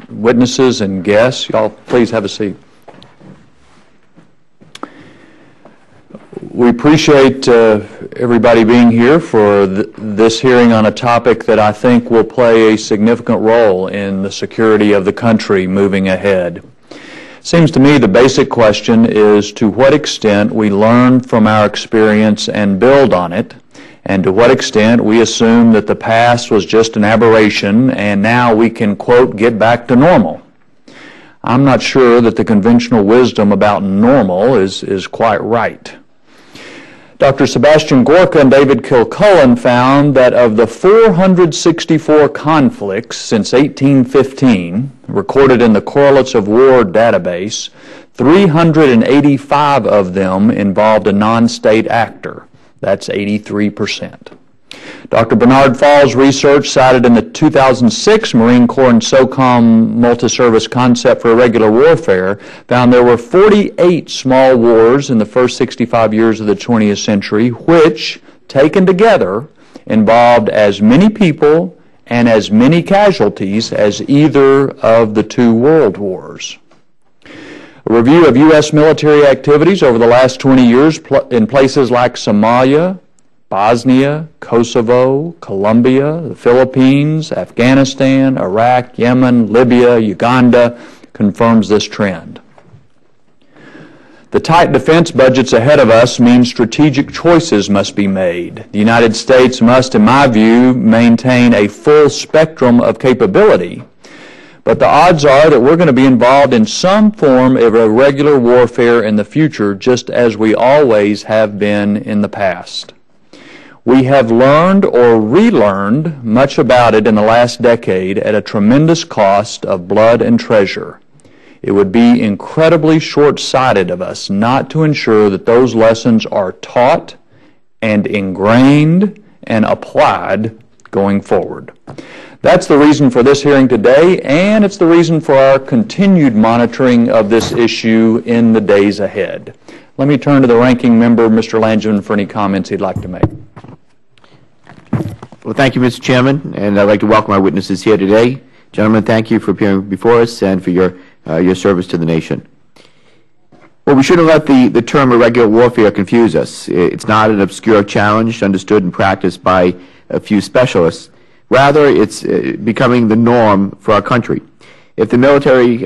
Witnesses and guests, y'all please have a seat. We appreciate everybody being here for this hearing on a topic that I think will play a significant role in the security of the country moving ahead. Seems to me the basic question is to what extent we learn from our experience and build on it, and to what extent we assume that the past was just an aberration and now we can, quote, get back to normal. I'm not sure that the conventional wisdom about normal is quite right. Dr. Sebastian Gorka and David Kilcullen found that of the 464 conflicts since 1815 recorded in the Correlates of War database, 385 of them involved a non-state actor. That's 83%. Dr. Bernard Fall's research cited in the 2006 Marine Corps and SOCOM multi-service concept for irregular warfare found there were 48 small wars in the first 65 years of the 20th century, which, taken together, involved as many people and as many casualties as either of the two world wars. A review of U.S. military activities over the last 20 years in places like Somalia, Bosnia, Kosovo, Colombia, the Philippines, Afghanistan, Iraq, Yemen, Libya, Uganda confirms this trend. The tight defense budgets ahead of us mean strategic choices must be made. The United States must, in my view, maintain a full spectrum of capability. But the odds are that we're going to be involved in some form of irregular warfare in the future, just as we always have been in the past. We have learned or relearned much about it in the last decade at a tremendous cost of blood and treasure. It would be incredibly short-sighted of us not to ensure that those lessons are taught and ingrained and applied going forward. That's the reason for this hearing today, and it's the reason for our continued monitoring of this issue in the days ahead. Let me turn to the ranking member, Mr. Langevin, for any comments he'd like to make. Well, thank you, Mr. Chairman, and I'd like to welcome our witnesses here today. Gentlemen, thank you for appearing before us and for your service to the nation. Well, we shouldn't let the term irregular warfare confuse us. It's not an obscure challenge understood and practiced by a few specialists. Rather, it's becoming the norm for our country. If the military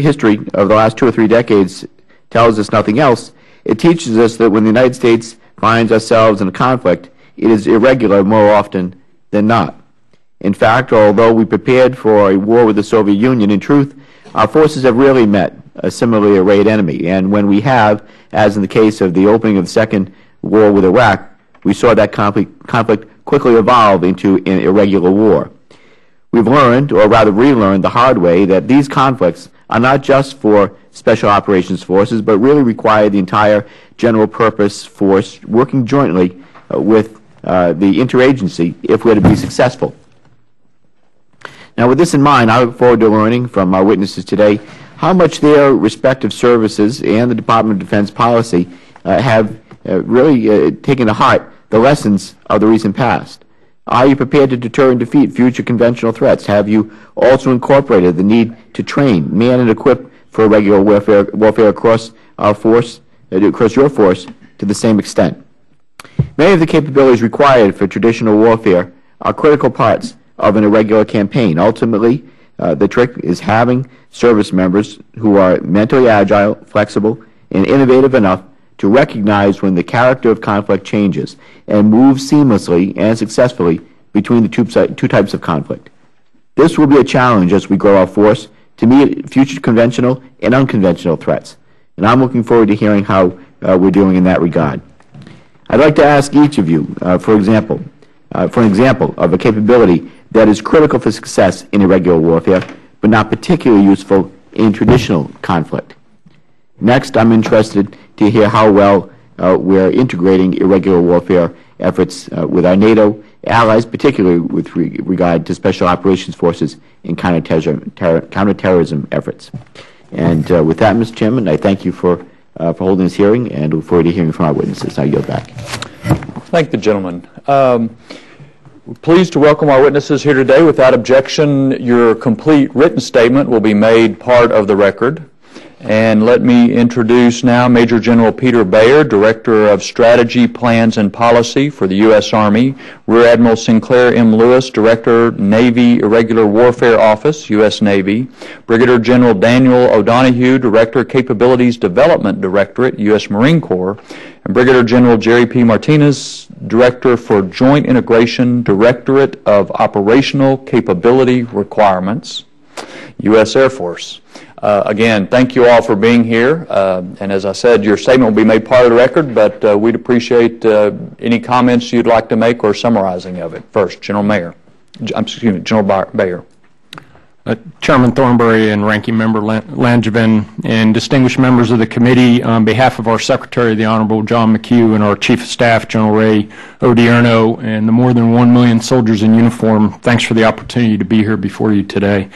history of the last 2 or 3 decades tells us nothing else, it teaches us that when the United States finds ourselves in a conflict, it is irregular more often than not. In fact, although we prepared for a war with the Soviet Union, in truth, our forces have rarely met a similarly arrayed enemy. And when we have, as in the case of the opening of the Second War with Iraq, we saw that conflict quickly evolve into an irregular war. We've learned, or rather relearned the hard way, that these conflicts are not just for Special Operations Forces, but really require the entire General Purpose Force working jointly with the Interagency if we're to be successful. Now, with this in mind, I look forward to learning from our witnesses today how much their respective services and the Department of Defense policy have really taken to heart the lessons of the recent past. Are you prepared to deter and defeat future conventional threats? Have you also incorporated the need to train, man, and equip for irregular warfare across our force, across your force, to the same extent? Many of the capabilities required for traditional warfare are critical parts of an irregular campaign. Ultimately, the trick is having service members who are mentally agile, flexible, and innovative enough to recognize when the character of conflict changes and move seamlessly and successfully between the two types of conflict. This will be a challenge as we grow our force to meet future conventional and unconventional threats, and I'm looking forward to hearing how we're doing in that regard. I'd like to ask each of you, for an example of a capability that is critical for success in irregular warfare, but not particularly useful in traditional conflict. Next, I'm interested to hear how well we're integrating irregular warfare efforts with our NATO allies, particularly with regard to Special Operations Forces in counterterrorism efforts. And with that, Mr. Chairman, I thank you for holding this hearing and look forward to hearing from our witnesses. I yield back. Thank the gentleman. We're pleased to welcome our witnesses here today. Without objection, your complete written statement will be made part of the record. And let me introduce now Major General Peter Bayer, Director of Strategy, Plans, and Policy for the U.S. Army, Rear Admiral Sinclair M. Lewis, Director, Navy Irregular Warfare Office, U.S. Navy, Brigadier General Daniel O'Donohue, Director, Capabilities Development Directorate, U.S. Marine Corps, and Brigadier General Jerry P. Martinez, Director for Joint Integration, Directorate of Operational Capability Requirements, U.S. Air Force. Again, thank you all for being here. And as I said, your statement will be made part of the record, but we'd appreciate any comments you'd like to make or summarizing of it. First, General Bayer. Chairman Thornberry and Ranking Member Langevin and distinguished members of the committee, on behalf of our Secretary, the Honorable John McHugh, and our Chief of Staff, General Ray Odierno, and the more than 1 million soldiers in uniform, thanks for the opportunity to be here before you today.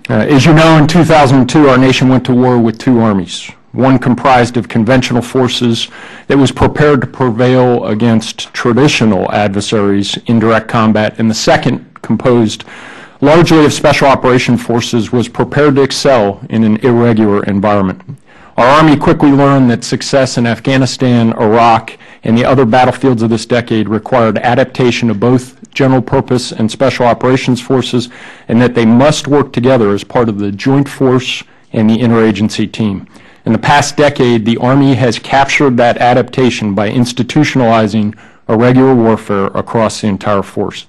As you know, in 2002, our nation went to war with two armies. One comprised of conventional forces that was prepared to prevail against traditional adversaries in direct combat, and the second, composed largely of special operation forces, was prepared to excel in an irregular environment. Our Army quickly learned that success in Afghanistan, Iraq, and the other battlefields of this decade required adaptation of both general purpose and special operations forces, and that they must work together as part of the joint force and the interagency team. In the past decade, the Army has captured that adaptation by institutionalizing irregular warfare across the entire force.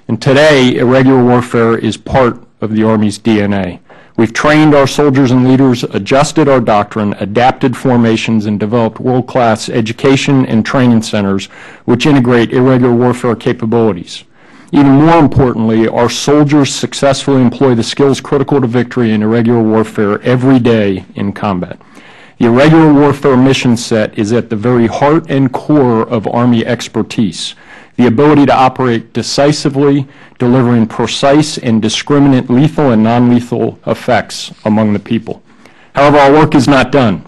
And today, irregular warfare is part of the Army's DNA. We've trained our soldiers and leaders, adjusted our doctrine, adapted formations, and developed world-class education and training centers which integrate irregular warfare capabilities. Even more importantly, our soldiers successfully employ the skills critical to victory in irregular warfare every day in combat. The irregular warfare mission set is at the very heart and core of Army expertise. The ability to operate decisively, delivering precise and discriminate lethal and non-lethal effects among the people. However, our work is not done.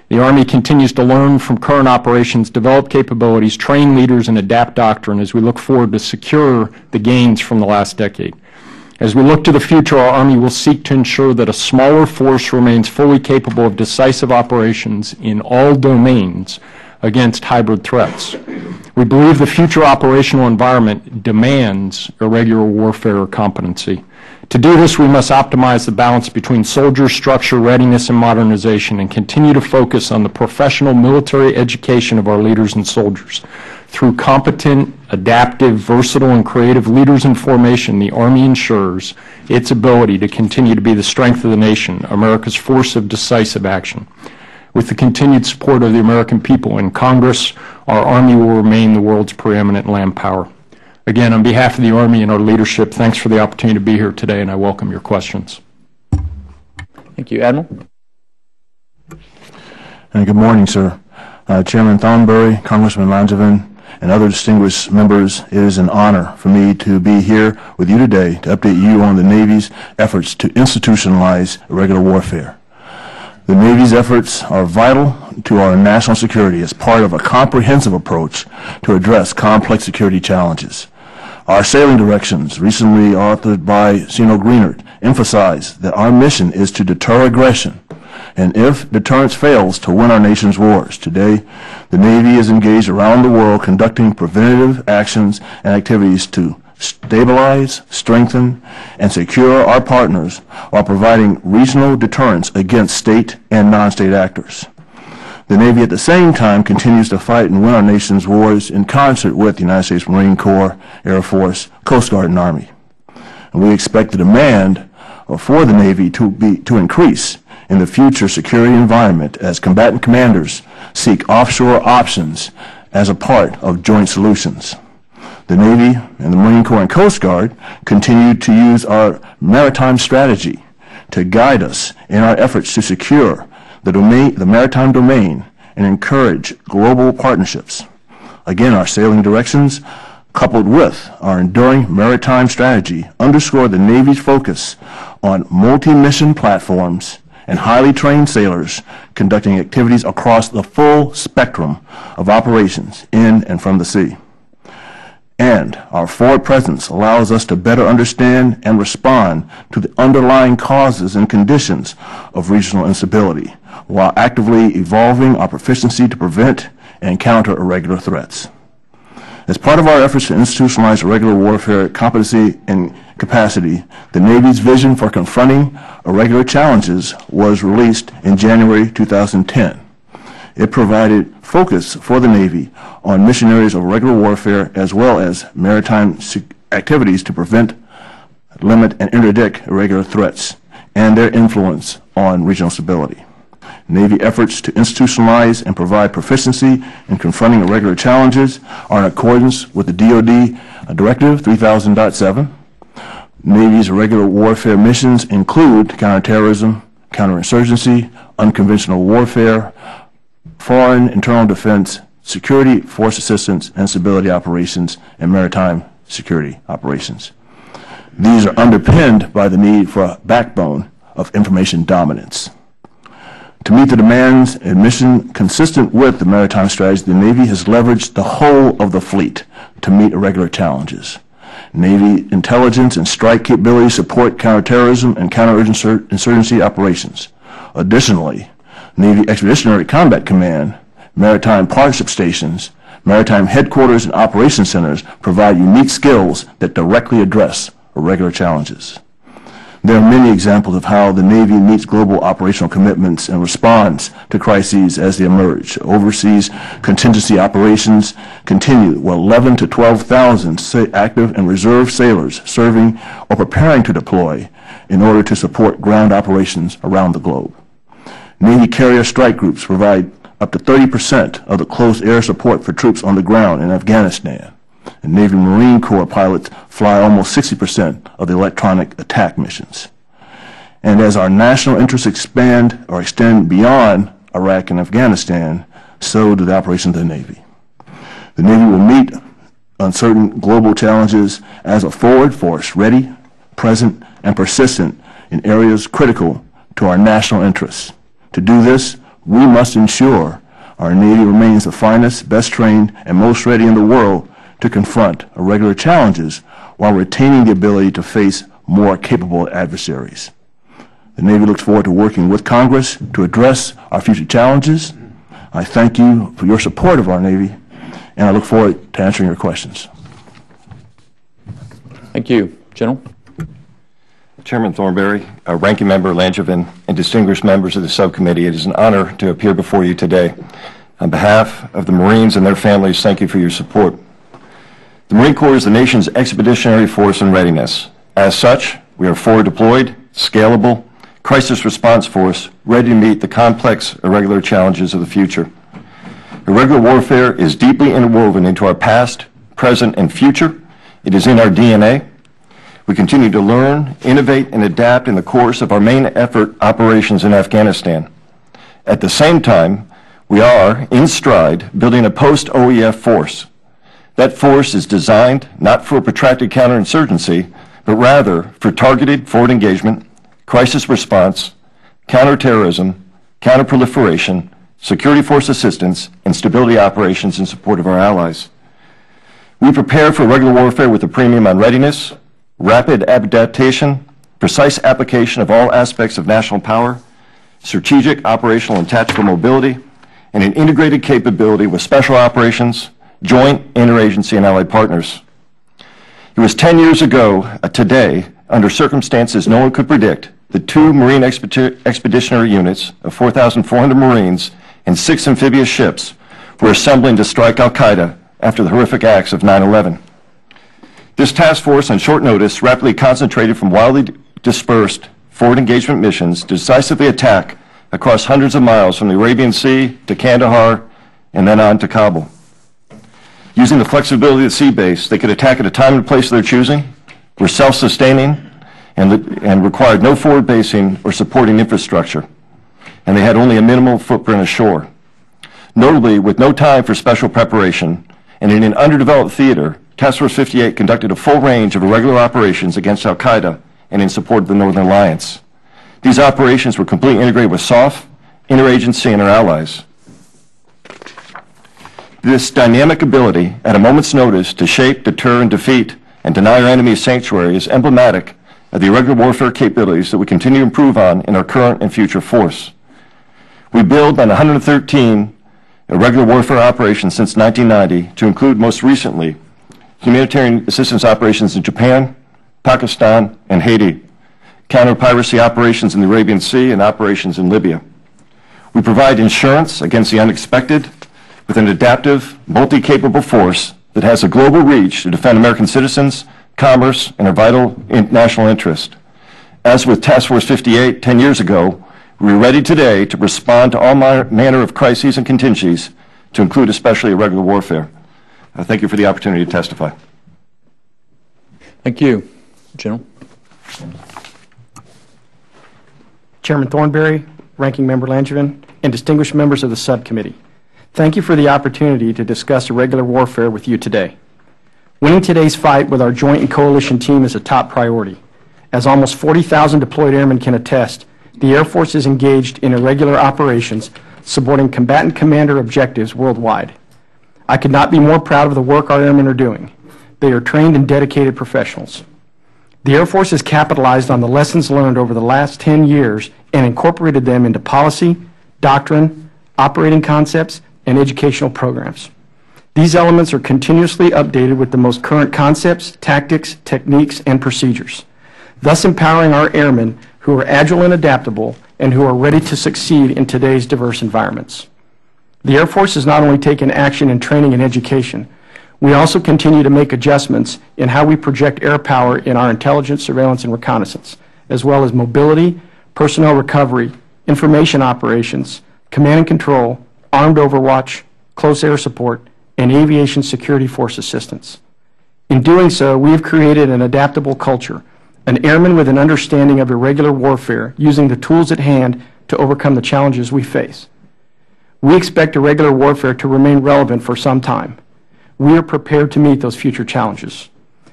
The Army continues to learn from current operations, develop capabilities, train leaders, and adapt doctrine as we look forward to secure the gains from the last decade. As we look to the future, our Army will seek to ensure that a smaller force remains fully capable of decisive operations in all domains against hybrid threats. We believe the future operational environment demands irregular warfare competency. To do this, we must optimize the balance between soldier structure, readiness, and modernization, and continue to focus on the professional military education of our leaders and soldiers. Through competent, adaptive, versatile, and creative leaders in formation, the Army ensures its ability to continue to be the strength of the nation, America's force of decisive action. With the continued support of the American people and Congress, our Army will remain the world's preeminent land power. Again, on behalf of the Army and our leadership, thanks for the opportunity to be here today, and I welcome your questions. Thank you. Admiral? Good morning, sir. Chairman Thornberry, Congressman Langevin, and other distinguished members, it is an honor for me to be here with you today to update you on the Navy's efforts to institutionalize irregular warfare. The Navy's efforts are vital to our national security as part of a comprehensive approach to address complex security challenges. Our sailing directions, recently authored by Sino Greenert, emphasize that our mission is to deter aggression, and if deterrence fails, to win our nation's wars. Today, the Navy is engaged around the world conducting preventative actions and activities to stabilize, strengthen, and secure our partners while providing regional deterrence against state and non-state actors. The Navy at the same time continues to fight and win our nation's wars in concert with the United States Marine Corps, Air Force, Coast Guard, and Army. And we expect the demand for the Navy to increase in the future security environment as combatant commanders seek offshore options as a part of joint solutions. The Navy and the Marine Corps and Coast Guard continue to use our maritime strategy to guide us in our efforts to secure the maritime domain and encourage global partnerships. Again, our sailing directions, coupled with our enduring maritime strategy, underscore the Navy's focus on multi-mission platforms and highly trained sailors conducting activities across the full spectrum of operations in and from the sea. And our forward presence allows us to better understand and respond to the underlying causes and conditions of regional instability, while actively evolving our proficiency to prevent and counter irregular threats. As part of our efforts to institutionalize irregular warfare competency and capacity, the Navy's vision for confronting irregular challenges was released in January 2010. It provided focus for the Navy on mission areas of irregular warfare as well as maritime activities to prevent, limit, and interdict irregular threats and their influence on regional stability. Navy efforts to institutionalize and provide proficiency in confronting irregular challenges are in accordance with the DoD Directive 3000.7. Navy's irregular warfare missions include counterterrorism, counterinsurgency, unconventional warfare, foreign internal defense, security force assistance and stability operations, and maritime security operations. These are underpinned by the need for a backbone of information dominance. To meet the demands and mission consistent with the maritime strategy, the Navy has leveraged the whole of the fleet to meet irregular challenges. Navy intelligence and strike capabilities support counterterrorism and counterinsurgency operations. Additionally, Navy Expeditionary Combat Command, maritime partnership stations, maritime headquarters, and operations centers provide unique skills that directly address irregular challenges. There are many examples of how the Navy meets global operational commitments and responds to crises as they emerge. Overseas contingency operations continue with 11,000 to 12,000 active and reserve sailors serving or preparing to deploy in order to support ground operations around the globe. Navy carrier strike groups provide up to 30% of the close air support for troops on the ground in Afghanistan. And Navy Marine Corps pilots fly almost 60% of the electronic attack missions. And as our national interests expand or extend beyond Iraq and Afghanistan, so do the operations of the Navy. The Navy will meet uncertain global challenges as a forward force, ready, present, and persistent in areas critical to our national interests. To do this, we must ensure our Navy remains the finest, best trained, and most ready in the world to confront irregular challenges while retaining the ability to face more capable adversaries. The Navy looks forward to working with Congress to address our future challenges. I thank you for your support of our Navy, and I look forward to answering your questions. Thank you. General? Chairman Thornberry, Ranking Member Langevin, and distinguished members of the subcommittee, it is an honor to appear before you today. On behalf of the Marines and their families, thank you for your support. The Marine Corps is the nation's expeditionary force in readiness. As such, we are forward deployed, scalable, crisis response force ready to meet the complex irregular challenges of the future. Irregular warfare is deeply interwoven into our past, present, and future. It is in our DNA. We continue to learn, innovate, and adapt in the course of our main effort operations in Afghanistan. At the same time, we are, in stride, building a post-OEF force. That force is designed not for protracted counterinsurgency, but rather for targeted forward engagement, crisis response, counterterrorism, counterproliferation, security force assistance, and stability operations in support of our allies. We prepare for regular warfare with a premium on readiness, rapid adaptation, precise application of all aspects of national power, strategic, operational, and tactical mobility, and an integrated capability with special operations, joint, interagency, and allied partners. It was 10 years ago today, under circumstances no one could predict, the 2 Marine Expeditionary Units of 4,400 Marines and 6 amphibious ships were assembling to strike al-Qaeda after the horrific acts of 9/11. This task force on short notice rapidly concentrated from wildly dispersed forward engagement missions to decisively attack across hundreds of miles from the Arabian Sea to Kandahar and then on to Kabul. Using the flexibility of the sea base, they could attack at a time and place of their choosing, were self-sustaining, and required no forward basing or supporting infrastructure. And they had only a minimal footprint ashore. Notably, with no time for special preparation, and in an underdeveloped theater, Task Force 58 conducted a full range of irregular operations against al-Qaeda and in support of the Northern Alliance. These operations were completely integrated with SOF, Interagency, and our allies. This dynamic ability, at a moment's notice, to shape, deter, and defeat and deny our enemy a sanctuary is emblematic of the irregular warfare capabilities that we continue to improve on in our current and future force. We build on 113 irregular warfare operations since 1990 to include, most recently, humanitarian assistance operations in Japan, Pakistan, and Haiti, counter-piracy operations in the Arabian Sea, and operations in Libya. We provide insurance against the unexpected with an adaptive, multi-capable force that has a global reach to defend American citizens, commerce, and our vital national interest. As with Task Force 58 10 years ago, we are ready today to respond to all manner of crises and contingencies, to include especially irregular warfare. Thank you for the opportunity to testify. Thank you. General. Chairman Thornberry, Ranking Member Langevin, and distinguished members of the subcommittee, thank you for the opportunity to discuss irregular warfare with you today. Winning today's fight with our joint and coalition team is a top priority. As almost 40,000 deployed airmen can attest, the Air Force is engaged in irregular operations supporting combatant commander objectives worldwide. I could not be more proud of the work our airmen are doing. They are trained and dedicated professionals. The Air Force has capitalized on the lessons learned over the last 10 years and incorporated them into policy, doctrine, operating concepts, and educational programs. These elements are continuously updated with the most current concepts, tactics, techniques, and procedures, thus empowering our airmen who are agile and adaptable and who are ready to succeed in today's diverse environments. The Air Force has not only taken action in training and education, we also continue to make adjustments in how we project air power in our intelligence, surveillance, and reconnaissance, as well as mobility, personnel recovery, information operations, command and control, armed overwatch, close air support, and aviation security force assistance. In doing so, we have created an adaptable culture, an airman with an understanding of irregular warfare using the tools at hand to overcome the challenges we face. We expect irregular warfare to remain relevant for some time. We are prepared to meet those future challenges.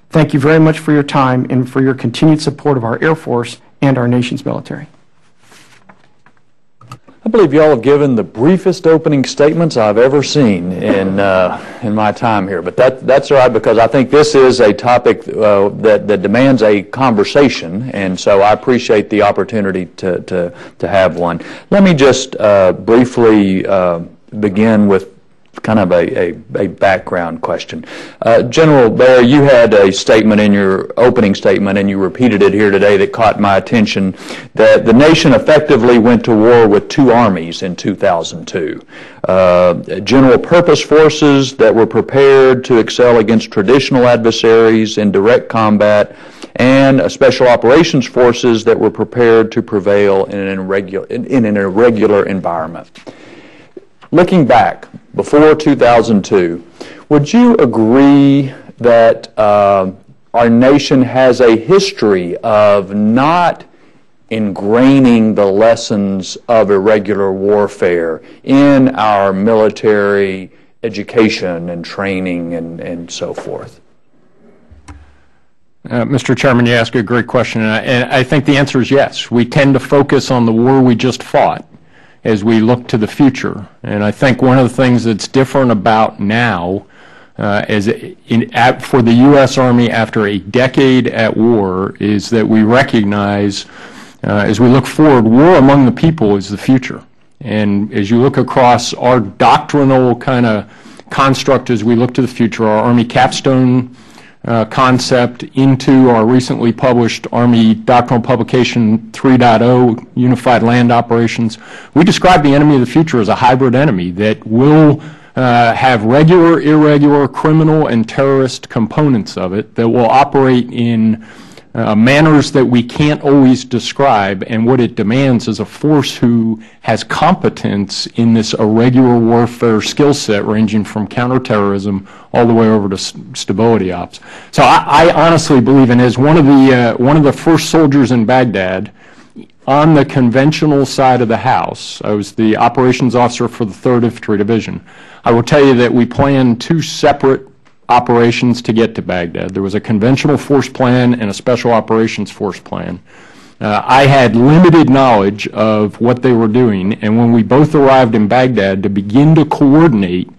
Thank you very much for your time and for your continued support of our Air Force and our nation's military. I believe you all have given the briefest opening statements I've ever seen in my time here, but that's all right, because I think this is a topic that demands a conversation, and so I appreciate the opportunity to have one. Let me just briefly begin with kind of a background question. General Baer, you had a statement in your opening statement, and you repeated it here today, that caught my attention, that the nation effectively went to war with two armies in 2002. General purpose forces that were prepared to excel against traditional adversaries in direct combat, and special operations forces that were prepared to prevail in an irregular environment. Looking back, before 2002, would you agree that our nation has a history of not ingraining the lessons of irregular warfare in our military education and training and so forth? Mr. Chairman, you ask a great question, and I think the answer is yes. We tend to focus on the war we just fought as we look to the future. And I think one of the things that's different about now for the U.S. Army after a decade at war is that we recognize, as we look forward, war among the people is the future. And as you look across our doctrinal kind of construct as we look to the future, our Army capstone concept into our recently published Army Doctrinal Publication 3.0, Unified Land Operations, we describe the enemy of the future as a hybrid enemy that will have regular, irregular, criminal, and terrorist components of it that will operate in manners that we can't always describe, and what it demands is a force who has competence in this irregular warfare skill set ranging from counterterrorism all the way over to stability ops. So I honestly believe, and as one of the first soldiers in Baghdad on the conventional side of the house, I was the operations officer for the 3rd Infantry Division. I will tell you that we planned two separate operations to get to Baghdad. There was a conventional force plan and a special operations force plan. I had limited knowledge of what they were doing, and when we both arrived in Baghdad to begin to coordinate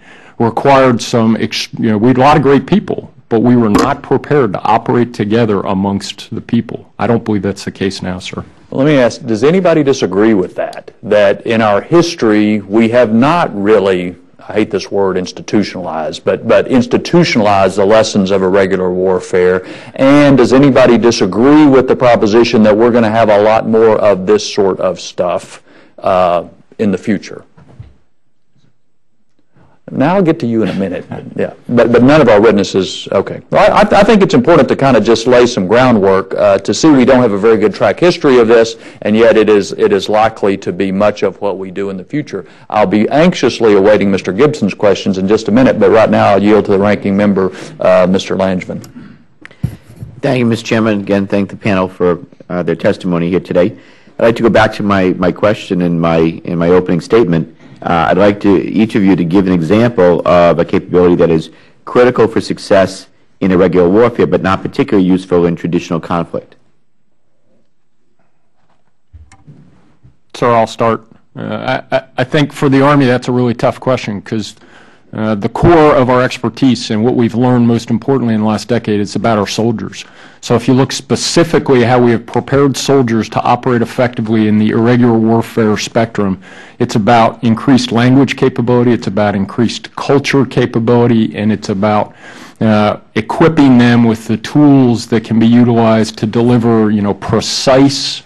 required some, we had a lot of great people, but we were not prepared to operate together amongst the people. I don't believe that's the case now, sir. Let me ask, does anybody disagree with that? That in our history, we have not really, I hate this word institutionalized, but institutionalized the lessons of irregular warfare. And does anybody disagree with the proposition that we're going to have a lot more of this sort of stuff in the future? Now I'll get to you in a minute. Yeah, but none of our witnesses. Okay, well, I think it's important to kind of just lay some groundwork to see we don't have a very good track history of this, and yet it is likely to be much of what we do in the future. I'll be anxiously awaiting Mr. Gibson's questions in just a minute, but right now I'll yield to the ranking member, Mr. Langevin. Thank you, Mr. Chairman. Again, thank the panel for their testimony here today. I'd like to go back to my question in my opening statement. I'd like each of you to give an example of a capability that is critical for success in irregular warfare, but not particularly useful in traditional conflict. Sir, I'll start. I think for the Army that's a really tough question because the core of our expertise and what we've learned most importantly in the last decade is about our soldiers. So if you look specifically at how we have prepared soldiers to operate effectively in the irregular warfare spectrum, it's about increased language capability, it's about increased culture capability, and it's about equipping them with the tools that can be utilized to deliver, precise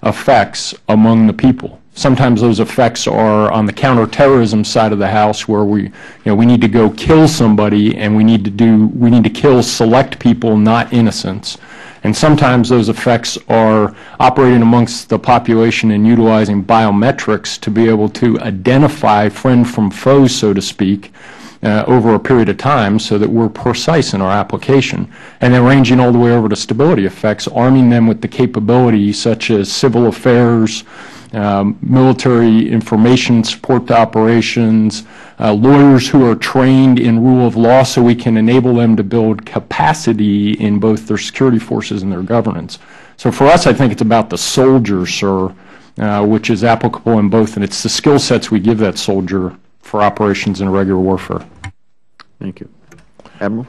effects among the people. Sometimes those effects are on the counterterrorism side of the house, where we need to go kill somebody, and we need to kill select people, not innocents. And sometimes those effects are operating amongst the population and utilizing biometrics to be able to identify friend from foe, so to speak, over a period of time, so that we're precise in our application. And then ranging all the way over to stability effects, arming them with the capability such as civil affairs, military information support to operations, lawyers who are trained in rule of law, so we can enable them to build capacity in both their security forces and their governance. So for us, I think it's about the soldier, sir, which is applicable in both, and it's the skill sets we give that soldier for operations in irregular warfare. Thank you. Admiral?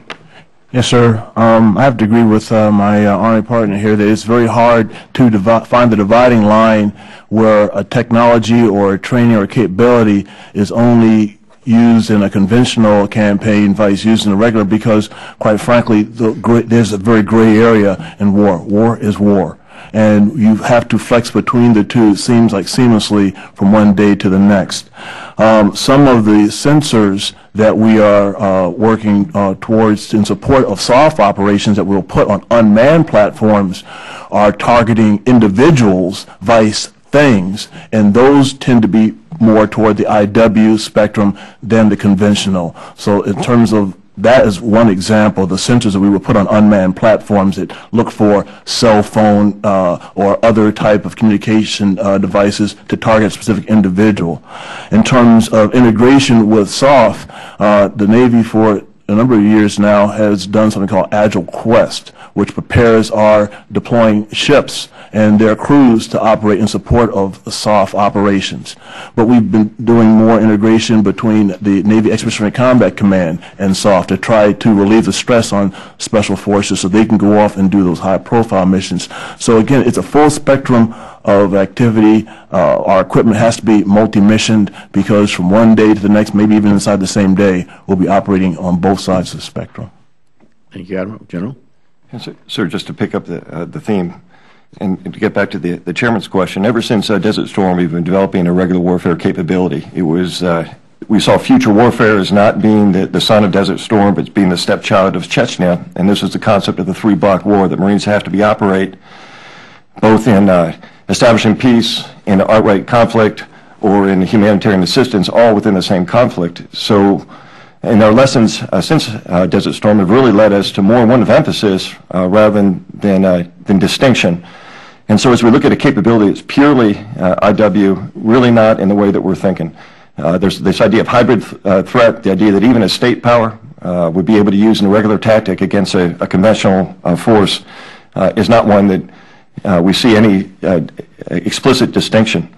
Yes, sir. I have to agree with my Army partner here that it's very hard to find the dividing line where a technology or a training or a capability is only used in a conventional campaign versus used in a regular, because, quite frankly, there's a very gray area in war. War is war. And you have to flex between the two, it seems like seamlessly, from one day to the next. Some of the sensors that we are working towards in support of soft operations that we'll put on unmanned platforms are targeting individuals, vice things, and those tend to be more toward the IW spectrum than the conventional. So in terms of that is one example of the sensors that we will put on unmanned platforms that look for cell phone or other type of communication devices to target a specific individual. In terms of integration with SOF, the Navy for a number of years now has done something called Agile Quest, which prepares our deploying ships and their crews to operate in support of SOF operations. But we've been doing more integration between the Navy Expeditionary Combat Command and SOF to try to relieve the stress on special forces so they can go off and do those high-profile missions. So again, it's a full spectrum of activity. Our equipment has to be multi-missioned, because from one day to the next, maybe even inside the same day, we'll be operating on both sides of the spectrum. Thank you, Admiral. General? Yes, sir, just to pick up the theme and to get back to the chairman's question, ever since Desert Storm, we've been developing a regular warfare capability. It was we saw future warfare as not being the son of Desert Storm, but being the stepchild of Chechnya, and this is the concept of the three-block war, that Marines have to operate both in establishing peace, in outright conflict, or in humanitarian assistance, all within the same conflict. So, and our lessons since Desert Storm have really led us to more one of emphasis rather than distinction. And so as we look at a capability that's purely IW, really not in the way that we're thinking. There's this idea of hybrid threat, the idea that even a state power would be able to use an irregular tactic against a conventional force is not one that we see any explicit distinction.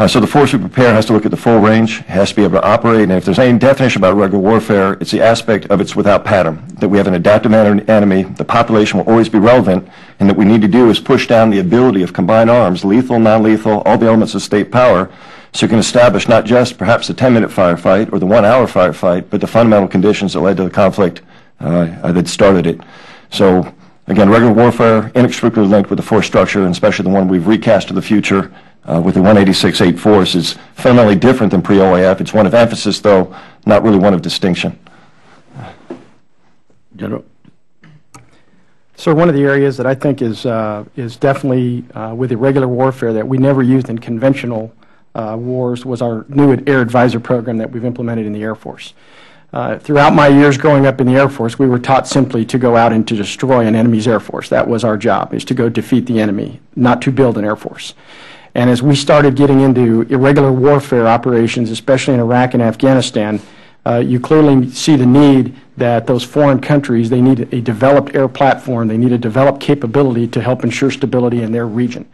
So the force we prepare has to look at the full range, has to be able to operate, and if there's any definition about irregular warfare, it's the aspect of it's without pattern, that we have an adaptive enemy, the population will always be relevant, and that we need to do is push down the ability of combined arms, lethal, non-lethal, all the elements of state power, so you can establish not just perhaps the 10-minute firefight or the 1-hour firefight, but the fundamental conditions that led to the conflict that started it. So, again, irregular warfare inextricably linked with the force structure, and especially the one we've recast to the future, with the 186.8 force is fundamentally different than pre-OAF. It's one of emphasis, though, not really one of distinction. General. Sir, one of the areas that I think is definitely with irregular warfare that we never used in conventional wars was our new Air Advisor program that we've implemented in the Air Force. Throughout my years growing up in the Air Force, we were taught simply to go out and to destroy an enemy's Air Force. That was our job, is to go defeat the enemy, not to build an Air Force. And as we started getting into irregular warfare operations, especially in Iraq and Afghanistan, you clearly see the need that those foreign countries, they need a developed air platform, they need a developed capability to help ensure stability in their region.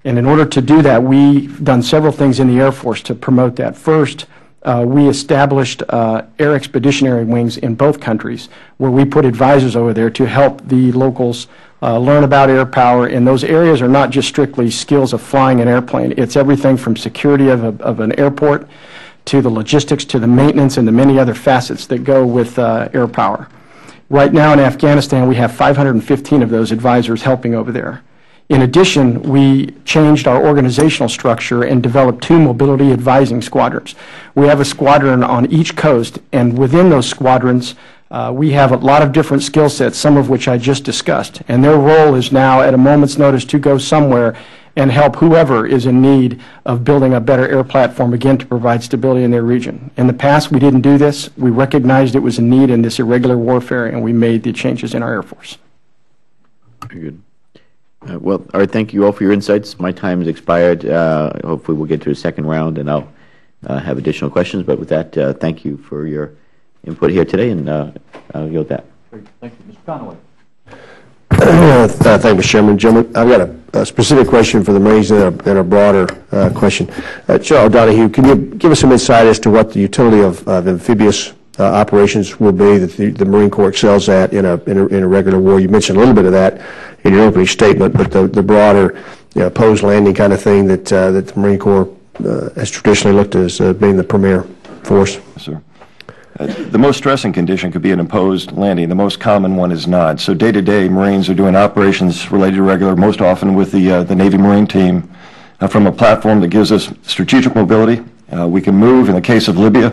And in order to do that, we've done several things in the Air Force to promote that. First, we established air expeditionary wings in both countries, where we put advisors over there to help the locals learn about air power. And those areas are not just strictly skills of flying an airplane. It's everything from security of an airport to the logistics to the maintenance and the many other facets that go with air power. Right now in Afghanistan, we have 515 of those advisors helping over there. In addition, we changed our organizational structure and developed 2 mobility advising squadrons. We have a squadron on each coast, and within those squadrons, we have a lot of different skill sets, some of which I just discussed. And their role is now, at a moment's notice, to go somewhere and help whoever is in need of building a better air platform, again, to provide stability in their region. In the past, we didn't do this. We recognized it was a need in this irregular warfare, and we made the changes in our Air Force. Very good. Well, all right, thank you all for your insights. My time has expired. Hopefully we'll get to a second round, and I'll have additional questions. But with that, thank you for your input here today, and I'll yield that. Thank you. Mr. Conaway. Thank you, Mr. Chairman. Gentlemen, I've got a specific question for the Marines and a broader question. General Donahue, can you give us some insight as to what the utility of amphibious operations will be that the Marine Corps excels at in a regular war? You mentioned a little bit of that in your opening statement, but the broader, opposed landing kind of thing that the Marine Corps has traditionally looked as being the premier force. Yes, sir. The most stressing condition could be an imposed landing. The most common one is not. So day to day, Marines are doing operations related to regular, most often with the Navy Marine team, from a platform that gives us strategic mobility. We can move in the case of Libya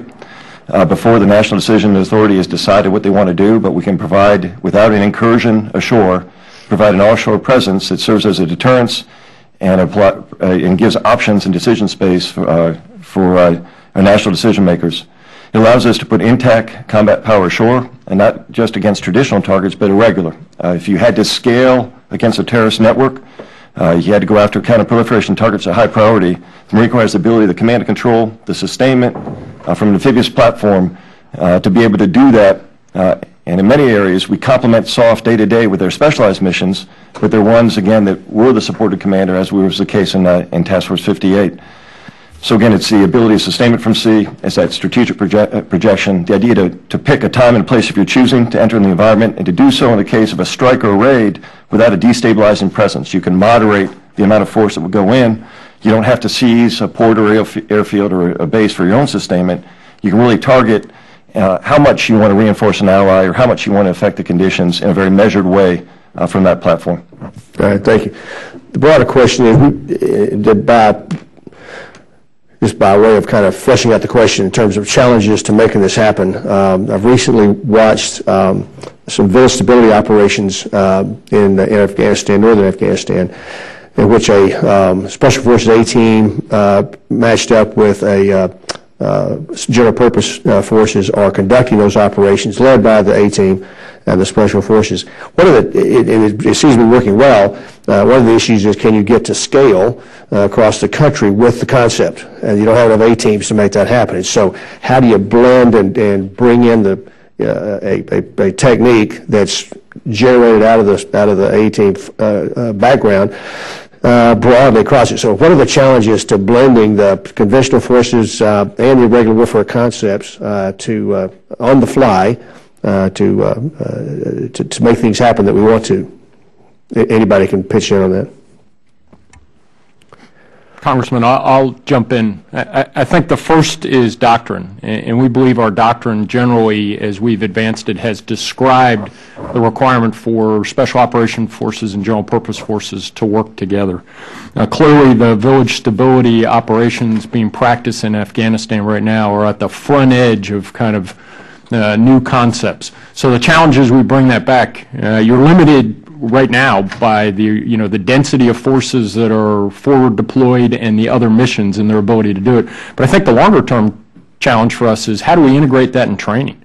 before the National Decision Authority has decided what they want to do, but we can provide, without an incursion ashore, provide an offshore presence that serves as a deterrence and gives options and decision space for our national decision makers. It allows us to put intact combat power ashore, and not just against traditional targets, but irregular. If you had to scale against a terrorist network, you had to go after counterproliferation targets at high priority. The Marine Corps has the ability, the command and control, the sustainment from an amphibious platform to be able to do that. And in many areas, we complement SOF day to day with their specialized missions, but they're ones, again, that we're the supported commander, as was the case in Task Force 58. So again, it's the ability of sustainment from sea, it's that strategic projection, the idea to pick a time and place if you're choosing to enter in the environment, and to do so in the case of a strike or a raid without a destabilizing presence. You can moderate the amount of force that will go in. You don't have to seize a port or airfield or a base for your own sustainment. You can really target how much you want to reinforce an ally or how much you want to affect the conditions in a very measured way from that platform. All right, thank you. The broader question is, just by way of kind of fleshing out the question in terms of challenges to making this happen, I've recently watched some village stability operations in Afghanistan, northern Afghanistan, in which a Special Forces A-team matched up with a general purpose forces are conducting those operations led by the A-team and the Special Forces. It seems to be working well. One of the issues is, can you get to scale across the country with the concept? And you don't have enough A-teams to make that happen. And so how do you blend and bring in a technique that's generated out of the A-team background broadly across it. So what are the challenges to blending the conventional forces and the irregular warfare concepts on the fly to make things happen that we want to? Anybody can pitch in on that. Congressman, I'll jump in. I think the first is doctrine, and we believe our doctrine generally, as we've advanced it, has described the requirement for special operation forces and general purpose forces to work together. Clearly, the village stability operations being practiced in Afghanistan right now are at the front edge of kind of new concepts. So the challenge is we bring that back. You're limited right now by the density of forces that are forward deployed and the other missions and their ability to do it. But I think the longer term challenge for us is how do we integrate that in training?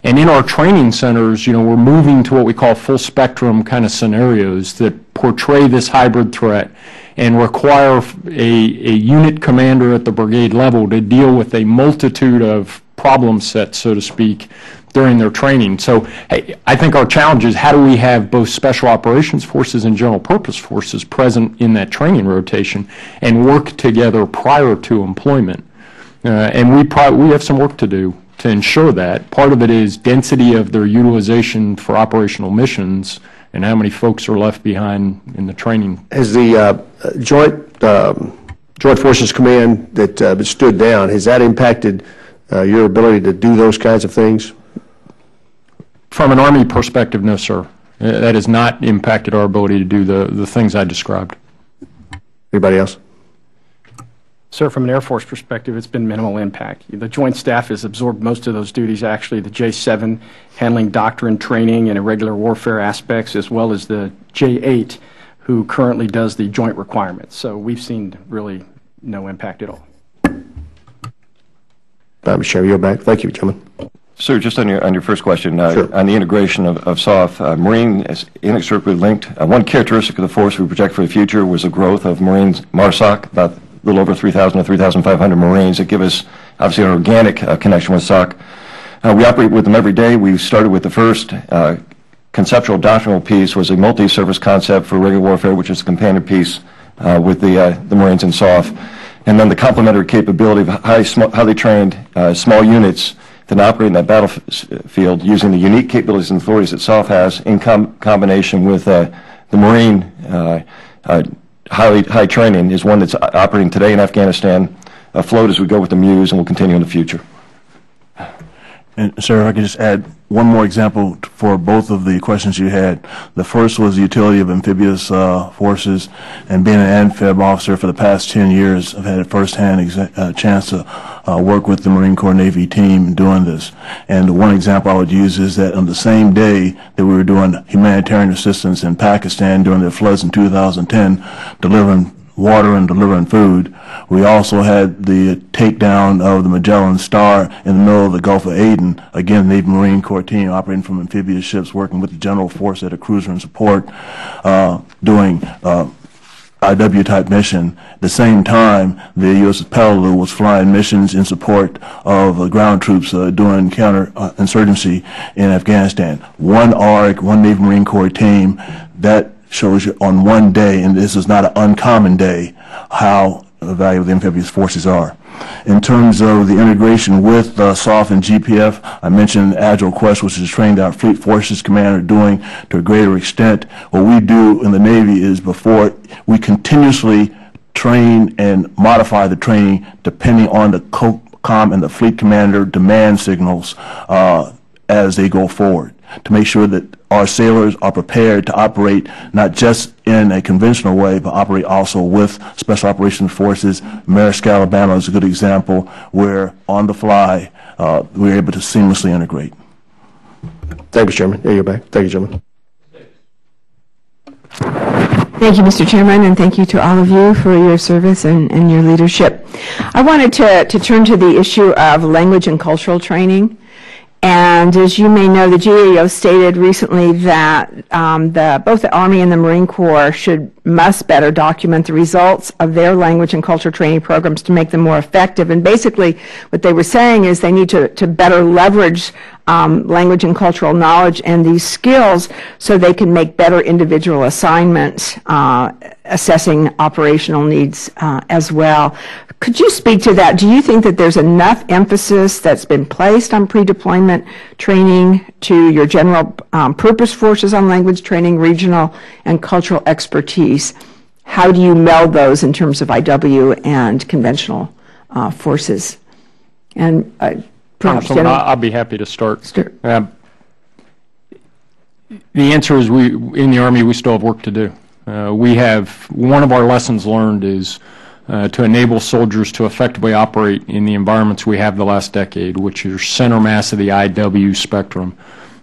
And in our training centers, we're moving to what we call full spectrum kind of scenarios that portray this hybrid threat and require a unit commander at the brigade level to deal with a multitude of problem sets, so to speak, during their training. So I think our challenge is how do we have both special operations forces and general purpose forces present in that training rotation and work together prior to employment. And we have some work to do to ensure that. Part of it is density of their utilization for operational missions and how many folks are left behind in the training. Has the Joint Forces Command that stood down, has that impacted your ability to do those kinds of things? From an Army perspective, no, sir. That has not impacted our ability to do the things I described. Anybody else? Sir, from an Air Force perspective, it's been minimal impact. The Joint Staff has absorbed most of those duties, actually, the J7 handling doctrine, training, and irregular warfare aspects, as well as the J8, who currently does the joint requirements. So we've seen really no impact at all. Mr. Chairman, you're back. Thank you, gentlemen. Sir, just on your first question, Sure. on the integration of SOF, Marine is inextricably linked. One characteristic of the force we project for the future was the growth of Marines, MARSOC, about a little over 3,000 to 3,500 Marines that give us, obviously, an organic connection with SOC. We operate with them every day. We started with the first conceptual doctrinal piece was a multi-service concept for irregular warfare, which is the companion piece with the Marines and SOF. And then the complementary capability of highly trained small units that operate in that battlefield using the unique capabilities and authorities that SOF has in combination with the Marine high training is one that's operating today in Afghanistan, afloat as we go with the Muse, and will continue in the future. And, sir, if I could just add one more example for both of the questions you had. The first was the utility of amphibious forces, and being an amphib officer for the past 10 years, I've had a first-hand chance to work with the Marine Corps Navy team doing this. And one example I would use is that on the same day that we were doing humanitarian assistance in Pakistan during the floods in 2010, delivering water and delivering food, we also had the takedown of the Magellan Star in the middle of the Gulf of Aden. Again, the Navy Marine Corps team operating from amphibious ships, working with the general force at a cruiser in support, doing IW-type mission. At the same time, the USS Peleliu was flying missions in support of ground troops doing counter-insurgency in Afghanistan. One ARC, one Navy Marine Corps team, that shows you on one day, and this is not an uncommon day, how valuable the amphibious forces are. In terms of the integration with SOF and GPF, I mentioned Agile Quest, which is trained our Fleet Forces Commander doing to a greater extent. What we do in the Navy is before we continuously train and modify the training depending on the COCOM and the Fleet Commander demand signals as they go forward, to make sure that our sailors are prepared to operate not just in a conventional way, but operate also with Special Operations Forces. Maersk, Alabama is a good example where, on the fly, we're able to seamlessly integrate. Thank you, Chairman. Yeah, you're back. Thank you, gentlemen. Thank you, Mr. Chairman, and thank you to all of you for your service and your leadership. I wanted to turn to the issue of language and cultural training. And as you may know, the GAO stated recently that both the Army and the Marine Corps must better document the results of their language and culture training programs to make them more effective. And basically what they were saying is they need to better leverage language and cultural knowledge and these skills so they can make better individual assignments, assessing operational needs as well. Could you speak to that? Do you think that there's enough emphasis that's been placed on pre-deployment training to your general purpose forces on language training, regional and cultural expertise? How do you meld those in terms of IW and conventional forces? And Congresswoman, I'll be happy to start. The answer is in the Army, we still have work to do. One of our lessons learned is to enable soldiers to effectively operate in the environments we have the last decade, which is center mass of the IW spectrum.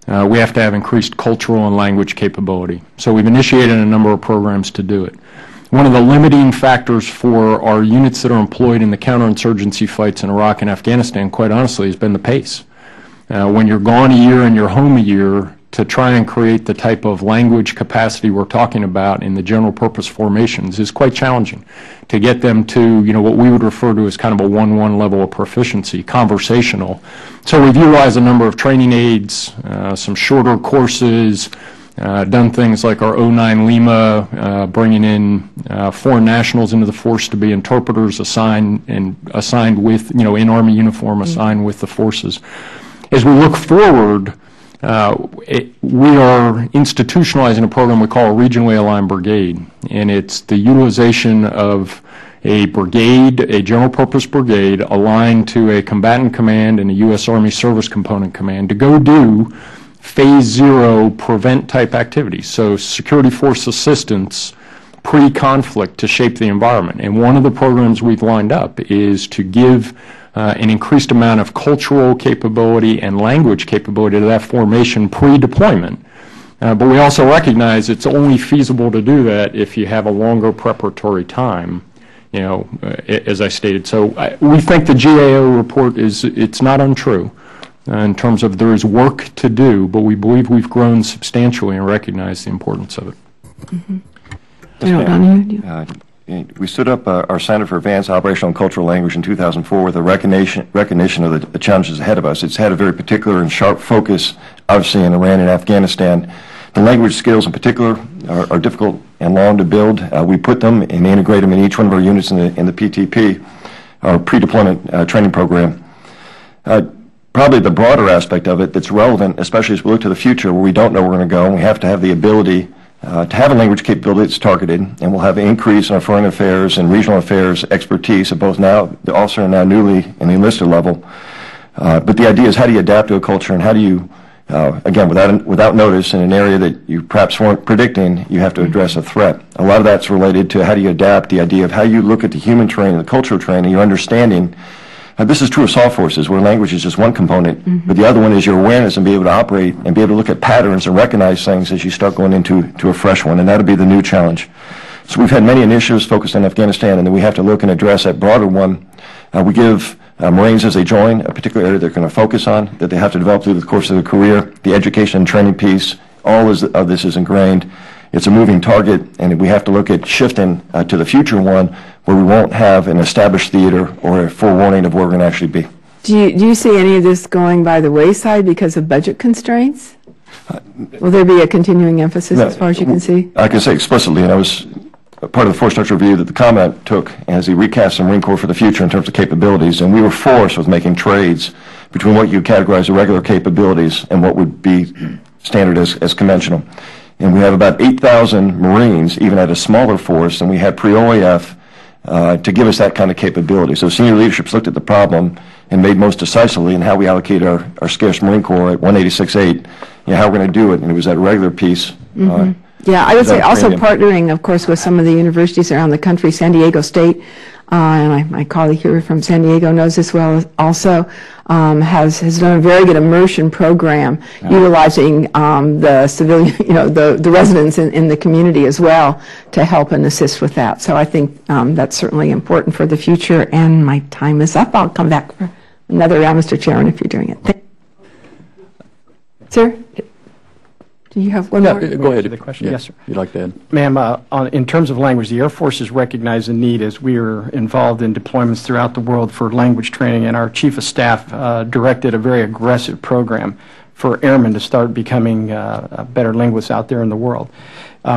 We have to have increased cultural and language capability. So we've initiated a number of programs to do it. One of the limiting factors for our units that are employed in the counterinsurgency fights in Iraq and Afghanistan, quite honestly, has been the pace. When you're gone a year and you're home a year, to try and create the type of language capacity we're talking about in the general purpose formations is quite challenging. To get them to, what we would refer to as kind of a 1-1 level of proficiency, conversational. So we've utilized a number of training aids, some shorter courses, done things like our 09 Lima, bringing in foreign nationals into the force to be interpreters assigned with, in Army uniform, assigned with the forces. As we look forward, we are institutionalizing a program we call a regionally aligned brigade, and it's the utilization of a brigade, a general purpose brigade, aligned to a combatant command and a U.S. Army Service Component Command to go do phase 0 prevent type activities. So security force assistance pre-conflict to shape the environment. And one of the programs we've lined up is to give an increased amount of cultural capability and language capability to that formation pre-deployment. But we also recognize it's only feasible to do that if you have a longer preparatory time, as I stated. So we think the GAO report it's not untrue in terms of there is work to do, but we believe we've grown substantially and recognize the importance of it. Mm-hmm. We stood up our Center for Advanced Operational and Cultural Language in 2004 with a recognition of the challenges ahead of us. It's had a very particular and sharp focus, obviously, in Iran and Afghanistan. The language skills in particular are difficult and long to build. We put them and integrate them in each one of our units in the PTP, our pre-deployment training program. Probably the broader aspect of it that's relevant, especially as we look to the future where we don't know where we're going to go, and we have to have the ability to have a language capability that's targeted, and we'll have an increase in our foreign affairs and regional affairs expertise at both now the officer and now newly in the enlisted level. But the idea is, how do you adapt to a culture, and how do you, again, without notice in an area that you perhaps weren't predicting, you have to address a threat. A lot of that's related to how do you adapt, the idea of how you look at the human training, the cultural training, your understanding. This is true of SOF forces, where language is just one component, but the other one is your awareness and be able to operate and be able to look at patterns and recognize things as you start going into a fresh one, and that'll be the new challenge. So we've had many initiatives focused on Afghanistan, and then we have to look and address that broader one. We give Marines, as they join, a particular area they're going to focus on, that they have to develop through the course of their career. The education and training piece, all of this is ingrained. It's a moving target, and we have to look at shifting to the future one where we won't have an established theater or a forewarning of where we're going to actually be. Do you see any of this going by the wayside because of budget constraints? Will there be a continuing emphasis as far as you can see? I can say explicitly, and I was part of the force structure review that the Commandant took as he recast the Marine Corps for the future in terms of capabilities, and we were forced with making trades between what you categorize as regular capabilities and what would be standard as conventional. And we have about 8,000 Marines, even at a smaller force, and we had pre-OAF to give us that kind of capability. So senior leadership's looked at the problem and made most decisively in how we allocate our scarce Marine Corps at 186.8, how we're going to do it, and it was that regular piece. Yeah, I would say also partnering, of course, with some of the universities around the country. San Diego State, and my colleague here from San Diego knows this well also, has done a very good immersion program utilizing the civilian, the residents in the community as well to help and assist with that. So I think that's certainly important for the future. And my time is up. I'll come back for another round, Mr. Chairman, if you're doing it. Sir? Do you have one more? Go ahead. The question? Yes, sir. You'd like to add? Ma'am, in terms of language, the Air Force has recognized the need as we are involved in deployments throughout the world for language training, and our Chief of Staff directed a very aggressive program for airmen to start becoming better linguists out there in the world.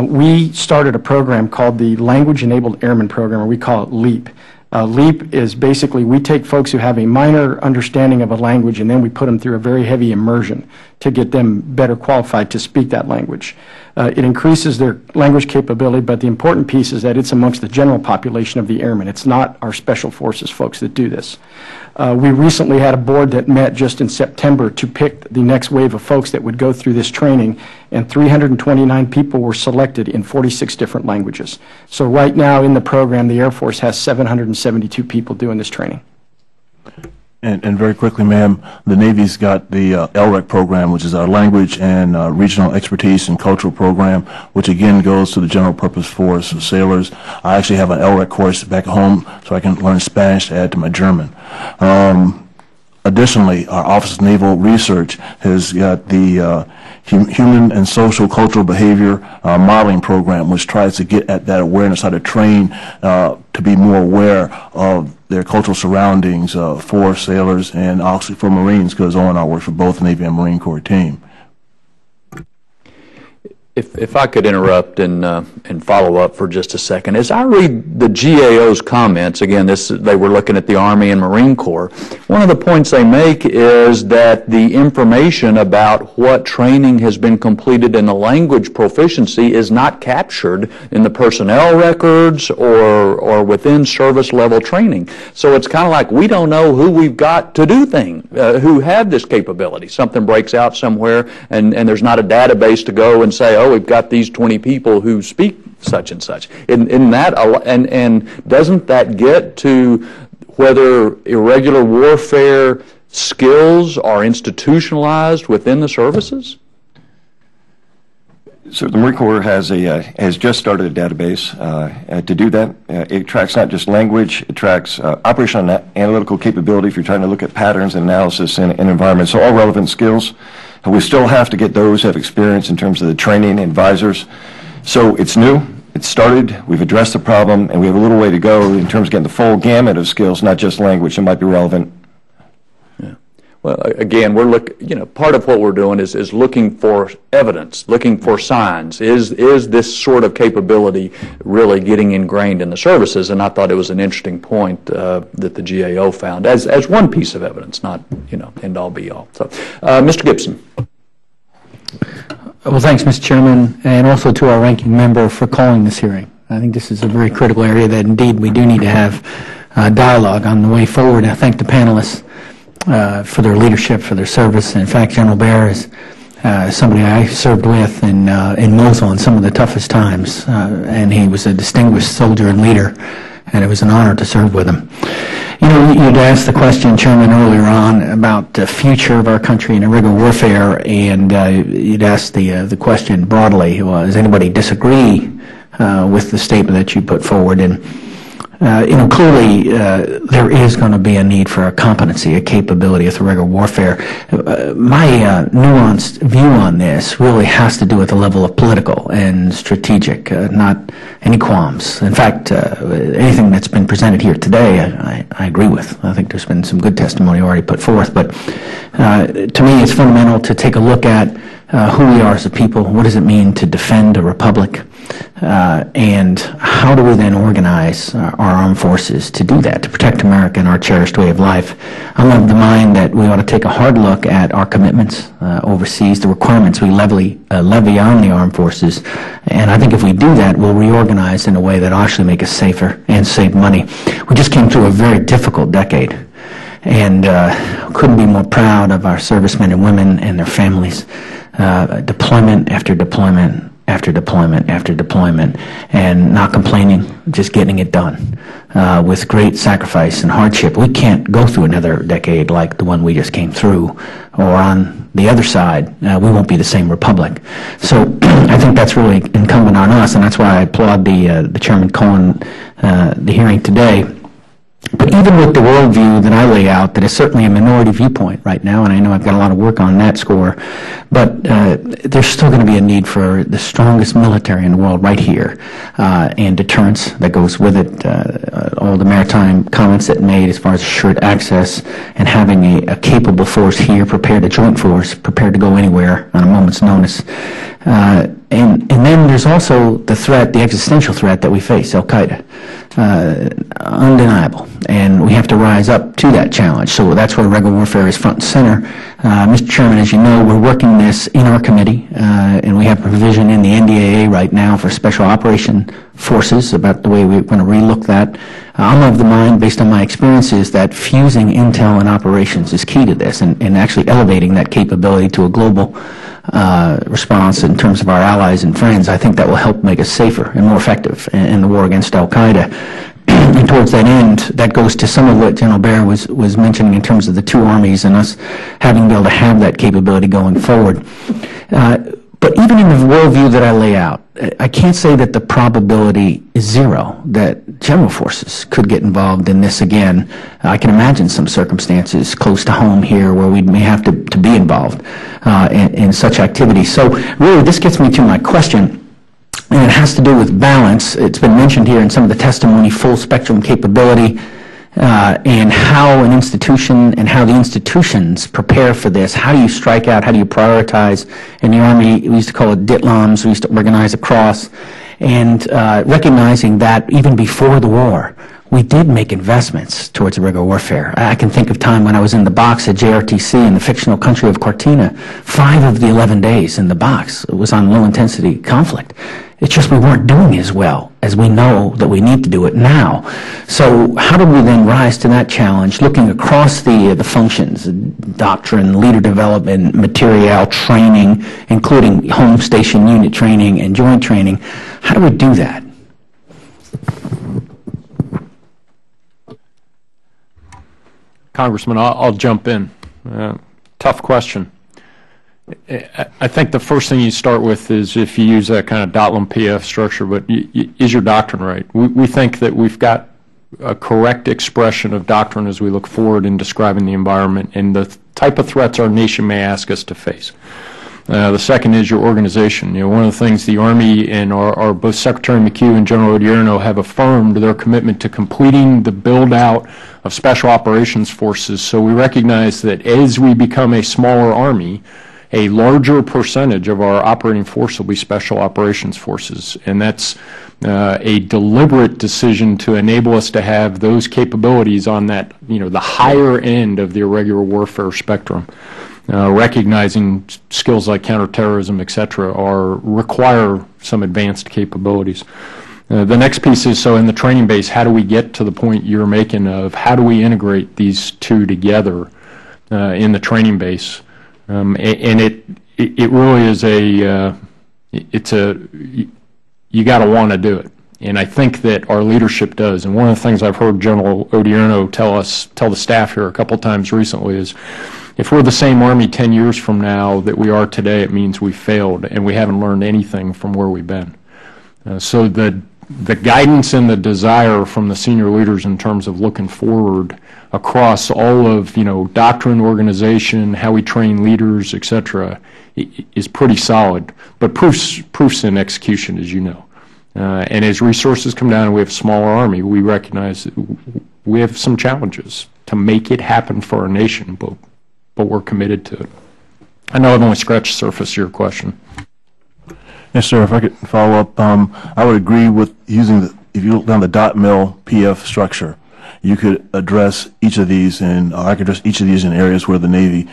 We started a program called the Language Enabled Airman Program, or we call it LEAP. LEAP is basically we take folks who have a minor understanding of a language and then we put them through a very heavy immersion to get them better qualified to speak that language. It increases their language capability, but the important piece is that it's amongst the general population of the airmen. It's not our special forces folks that do this. We recently had a board that met just in September to pick the next wave of folks that would go through this training, and 329 people were selected in 46 different languages. So right now in the program, the Air Force has 772 people doing this training. And very quickly, ma'am, the Navy's got the LREC program, which is our language and regional expertise and cultural program, which again goes to the general purpose force of sailors. I actually have an LREC course back home so I can learn Spanish to add to my German. Additionally, our Office of Naval Research has got the Human and Social Cultural Behavior Modeling Program, which tries to get at that awareness, how to train to be more aware of their cultural surroundings for sailors and obviously for Marines, because Owen and I work for both Navy and Marine Corps team. If I could interrupt and follow up for just a second. As I read the GAO's comments, again, they were looking at the Army and Marine Corps, one of the points they make is that the information about what training has been completed in the language proficiency is not captured in the personnel records or within service level training. So it's kind of like we don't know who we've got to do things, who have this capability. Something breaks out somewhere and there's not a database to go and say, oh, we've got these 20 people who speak such and such. And doesn't that get to whether irregular warfare skills are institutionalized within the services? So the Marine Corps has just started a database to do that. It tracks not just language, it tracks operational and analytical capability if you're trying to look at patterns and analysis in environments, so all relevant skills. We still have to get those who have experience in terms of the training advisors. So it's new, it's started, we've addressed the problem, and we have a little way to go in terms of getting the full gamut of skills, not just language that might be relevant. Yeah. Well, again, part of what we're doing is looking for evidence, looking for signs. Is this sort of capability really getting ingrained in the services? And I thought it was an interesting point that the GAO found as one piece of evidence, not end all be all. So, Mr. Gibson. Well, thanks, Mr. Chairman, and also to our ranking member for calling this hearing. I think this is a very critical area that indeed we do need to have dialogue on the way forward. I thank the panelists for their leadership, for their service. In fact, General Baer is somebody I served with in Mosul in some of the toughest times, and he was a distinguished soldier and leader, and it was an honor to serve with him. You'd asked the question, Chairman, earlier on about the future of our country in irregular warfare, and you'd asked the question broadly, does anybody disagree with the statement that you put forward? And clearly there is going to be a need for a competency, a capability of irregular warfare. My nuanced view on this really has to do with the level of political and strategic, not any qualms. In fact, anything that's been presented here today, I agree with. I think there's been some good testimony already put forth, but to me it's fundamental to take a look at who we are as a people, what does it mean to defend a republic, and how do we then organize our armed forces to do that, to protect America and our cherished way of life. I'm of the mind that we ought to take a hard look at our commitments overseas, the requirements we levy on the armed forces, and I think if we do that, we'll reorganize in a way that will actually make us safer and save money. We just came through a very difficult decade, and couldn't be more proud of our servicemen and women and their families. Deployment after deployment after deployment after deployment, and not complaining, just getting it done with great sacrifice and hardship. We can't go through another decade like the one we just came through, or on the other side, we won't be the same republic. So I think that's really incumbent on us, and that's why I applaud the Chairman calling the hearing today. But But even with the worldview that I lay out, that is certainly a minority viewpoint right now, and I know I've got a lot of work on that score, but there's still going to be a need for the strongest military in the world right here, and deterrence that goes with it, all the maritime comments that made as far as assured access, and having a capable force here, prepared, a joint force, prepared to go anywhere on a moment's notice. And then there's also the threat, the existential threat that we face, Al-Qaeda. Undeniable. And we have to rise up to that challenge. So that's where irregular warfare is front and center. Mr. Chairman, as you know, we're working this in our committee, and we have provision in the NDAA right now for special operation forces about the way we're going to relook that. I'm of the mind, based on my experiences, that fusing intel and operations is key to this, and actually elevating that capability to a global response in terms of our allies and friends. I think that will help make us safer and more effective in the war against Al-Qaeda. And towards that end, that goes to some of what General Baer was mentioning in terms of the two armies and us having to be able to have that capability going forward. But even in the worldview that I lay out, I can't say that the probability is zero that general forces could get involved in this again. I can imagine some circumstances close to home here where we may have to be involved in such activities. So really, this gets me to my question. And it has to do with balance. It's been mentioned here in some of the testimony, full spectrum capability, and how an institution and how the institutions prepare for this. How do you strike out? How do you prioritize? In the Army, we used to call it DITLOMs. We used to organize across. And recognizing that even before the war, we did make investments towards irregular warfare. I can think of time when I was in the box at JRTC in the fictional country of Cortina. 5 of the 11 days in the box was on low-intensity conflict. It's just we weren't doing as well as we know that we need to do it now. So how do we then rise to that challenge, looking across the functions, doctrine, leader development, material, training, including home station unit training and joint training? How do we do that? Congressman, I'll jump in. Tough question. I think the first thing you start with is if you use that kind of DOTLM PF structure, but is your doctrine right? We think that we've got a correct expression of doctrine as we look forward in describing the environment and the type of threats our nation may ask us to face. The second is your organization. You know, one of the things the Army and our both Secretary McHugh and General Odierno have affirmed their commitment to completing the build-out of Special Operations Forces. So we recognize that as we become a smaller Army, a larger percentage of our operating force will be Special Operations Forces. And that's a deliberate decision to enable us to have those capabilities on that, the higher end of the irregular warfare spectrum. Recognizing skills like counterterrorism, et cetera, require some advanced capabilities. The next piece is, so in the training base, how do we get to the point you're making of how do we integrate these two together in the training base? And it really is you got to want to do it. And I think that our leadership does. And one of the things I've heard General Odierno tell the staff here a couple times recently is, if we're the same Army 10 years from now that we are today, it means we failed and we haven't learned anything from where we've been. So the guidance and the desire from the senior leaders in terms of looking forward across all of, doctrine, organization, how we train leaders, et cetera, is pretty solid. But proof's in execution, as you know. And as resources come down and we have a smaller Army, we recognize that we have some challenges to make it happen for our nation, but we're committed to it. I know I've only scratched the surface of your question. Yes, sir. If I could follow up, I would agree with using if you look down the .mil PF structure, you could address each of these, and I could address each of these in areas where the Navy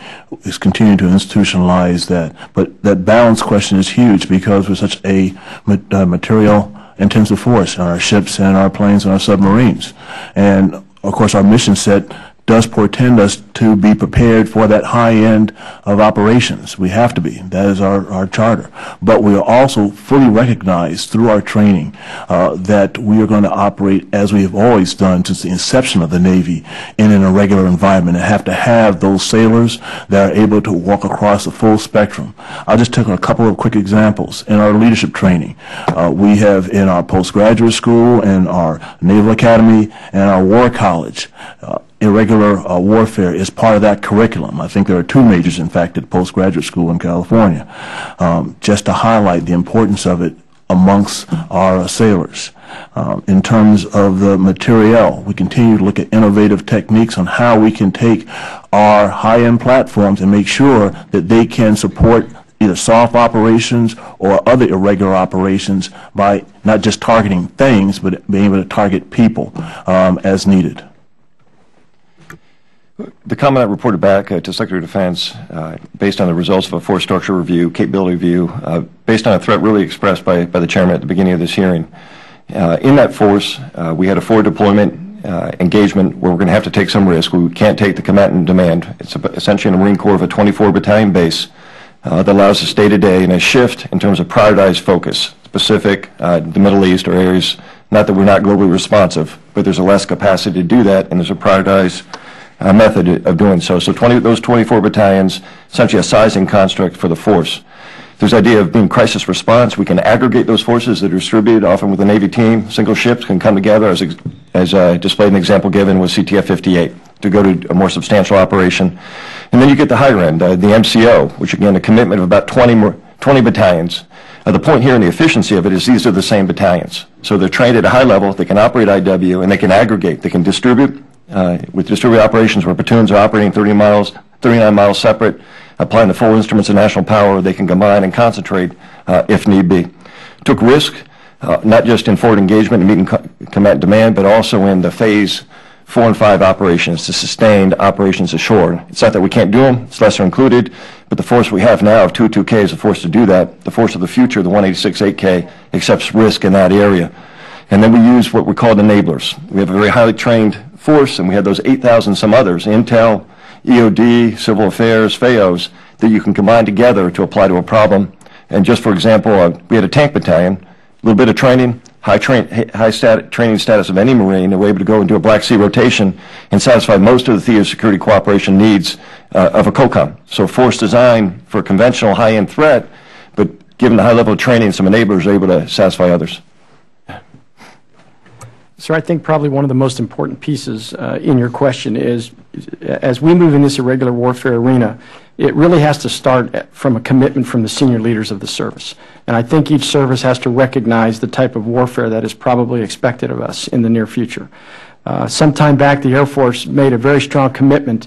is continuing to institutionalize that. But that balance question is huge because we're such a material-intensive force on our ships and our planes and our submarines. And, of course, our mission set does portend us to be prepared for that high end of operations. We have to be. That is our charter. But we are also fully recognized through our training that we are going to operate as we have always done since the inception of the Navy in an irregular environment, and have to have those sailors that are able to walk across the full spectrum. I'll just take a couple of quick examples. In our leadership training, we have in our postgraduate school and our Naval Academy and our War College, irregular warfare is part of that curriculum. I think there are two majors, in fact, at postgraduate school in California, just to highlight the importance of it amongst our sailors. In terms of the materiel, we continue to look at innovative techniques on how we can take our high-end platforms and make sure that they can support either soft operations or other irregular operations by not just targeting things, but being able to target people as needed. The comment I reported back to Secretary of Defense, based on the results of a force structure review, capability review, based on a threat really expressed by the chairman at the beginning of this hearing. In that force, we had a forward deployment engagement where we're going to have to take some risk. We can't take the combatant demand. It's essentially in the Marine Corps of a 24 battalion base that allows us day to day and a shift in terms of prioritized focus, specific, the Middle East or areas, not that we're not globally responsive, but there's a less capacity to do that, and there's a prioritized method of doing so. So those 24 battalions, essentially a sizing construct for the force. There's the idea of being crisis response. We can aggregate those forces that are distributed, often with a Navy team. Single ships can come together, as displayed in the example given with CTF-58, to go to a more substantial operation. And then you get the higher end, the MCO, which again, a commitment of about 20 battalions. The point here in the efficiency of it is these are the same battalions. So they're trained at a high level, they can operate IW, and they can aggregate, they can distribute. With distributed operations where platoons are operating 39 miles separate, applying the full instruments of national power, they can combine and concentrate if need be. Took risk, not just in forward engagement and meeting combatant demand, but also in the phase 4 and 5 operations, the sustained operations ashore. It's not that we can't do them, it's lesser included, but the force we have now of 202K is a force to do that. The force of the future, the 186-8K, accepts risk in that area. And then we use what we call enablers. We have a very highly trained force, and we had those 8,000 some others, Intel, EOD, Civil Affairs, FAOs, that you can combine together to apply to a problem. And just for example, we had a tank battalion, a little bit of training, high training status of any Marine, and we're able to go and do a Black Sea rotation and satisfy most of the theater security cooperation needs of a COCOM. So force design for a conventional high-end threat, but given the high level of training, some enablers are able to satisfy others. Sir, I think probably one of the most important pieces in your question is, as we move in this irregular warfare arena, it really has to start from a commitment from the senior leaders of the service. And I think each service has to recognize the type of warfare that is probably expected of us in the near future. Some time back, the Air Force made a very strong commitment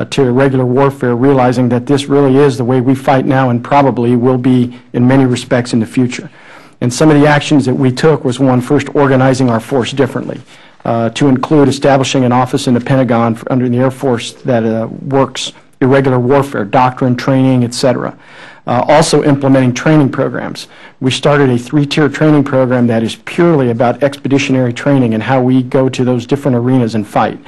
to irregular warfare, realizing that this really is the way we fight now and probably will be in many respects in the future. And some of the actions that we took was, one, first organizing our force differently, to include establishing an office in the Pentagon under the Air Force that works irregular warfare, doctrine, training, etc. Also implementing training programs. We started a 3-tier training program that is purely about expeditionary training and how we go to those different arenas and fight.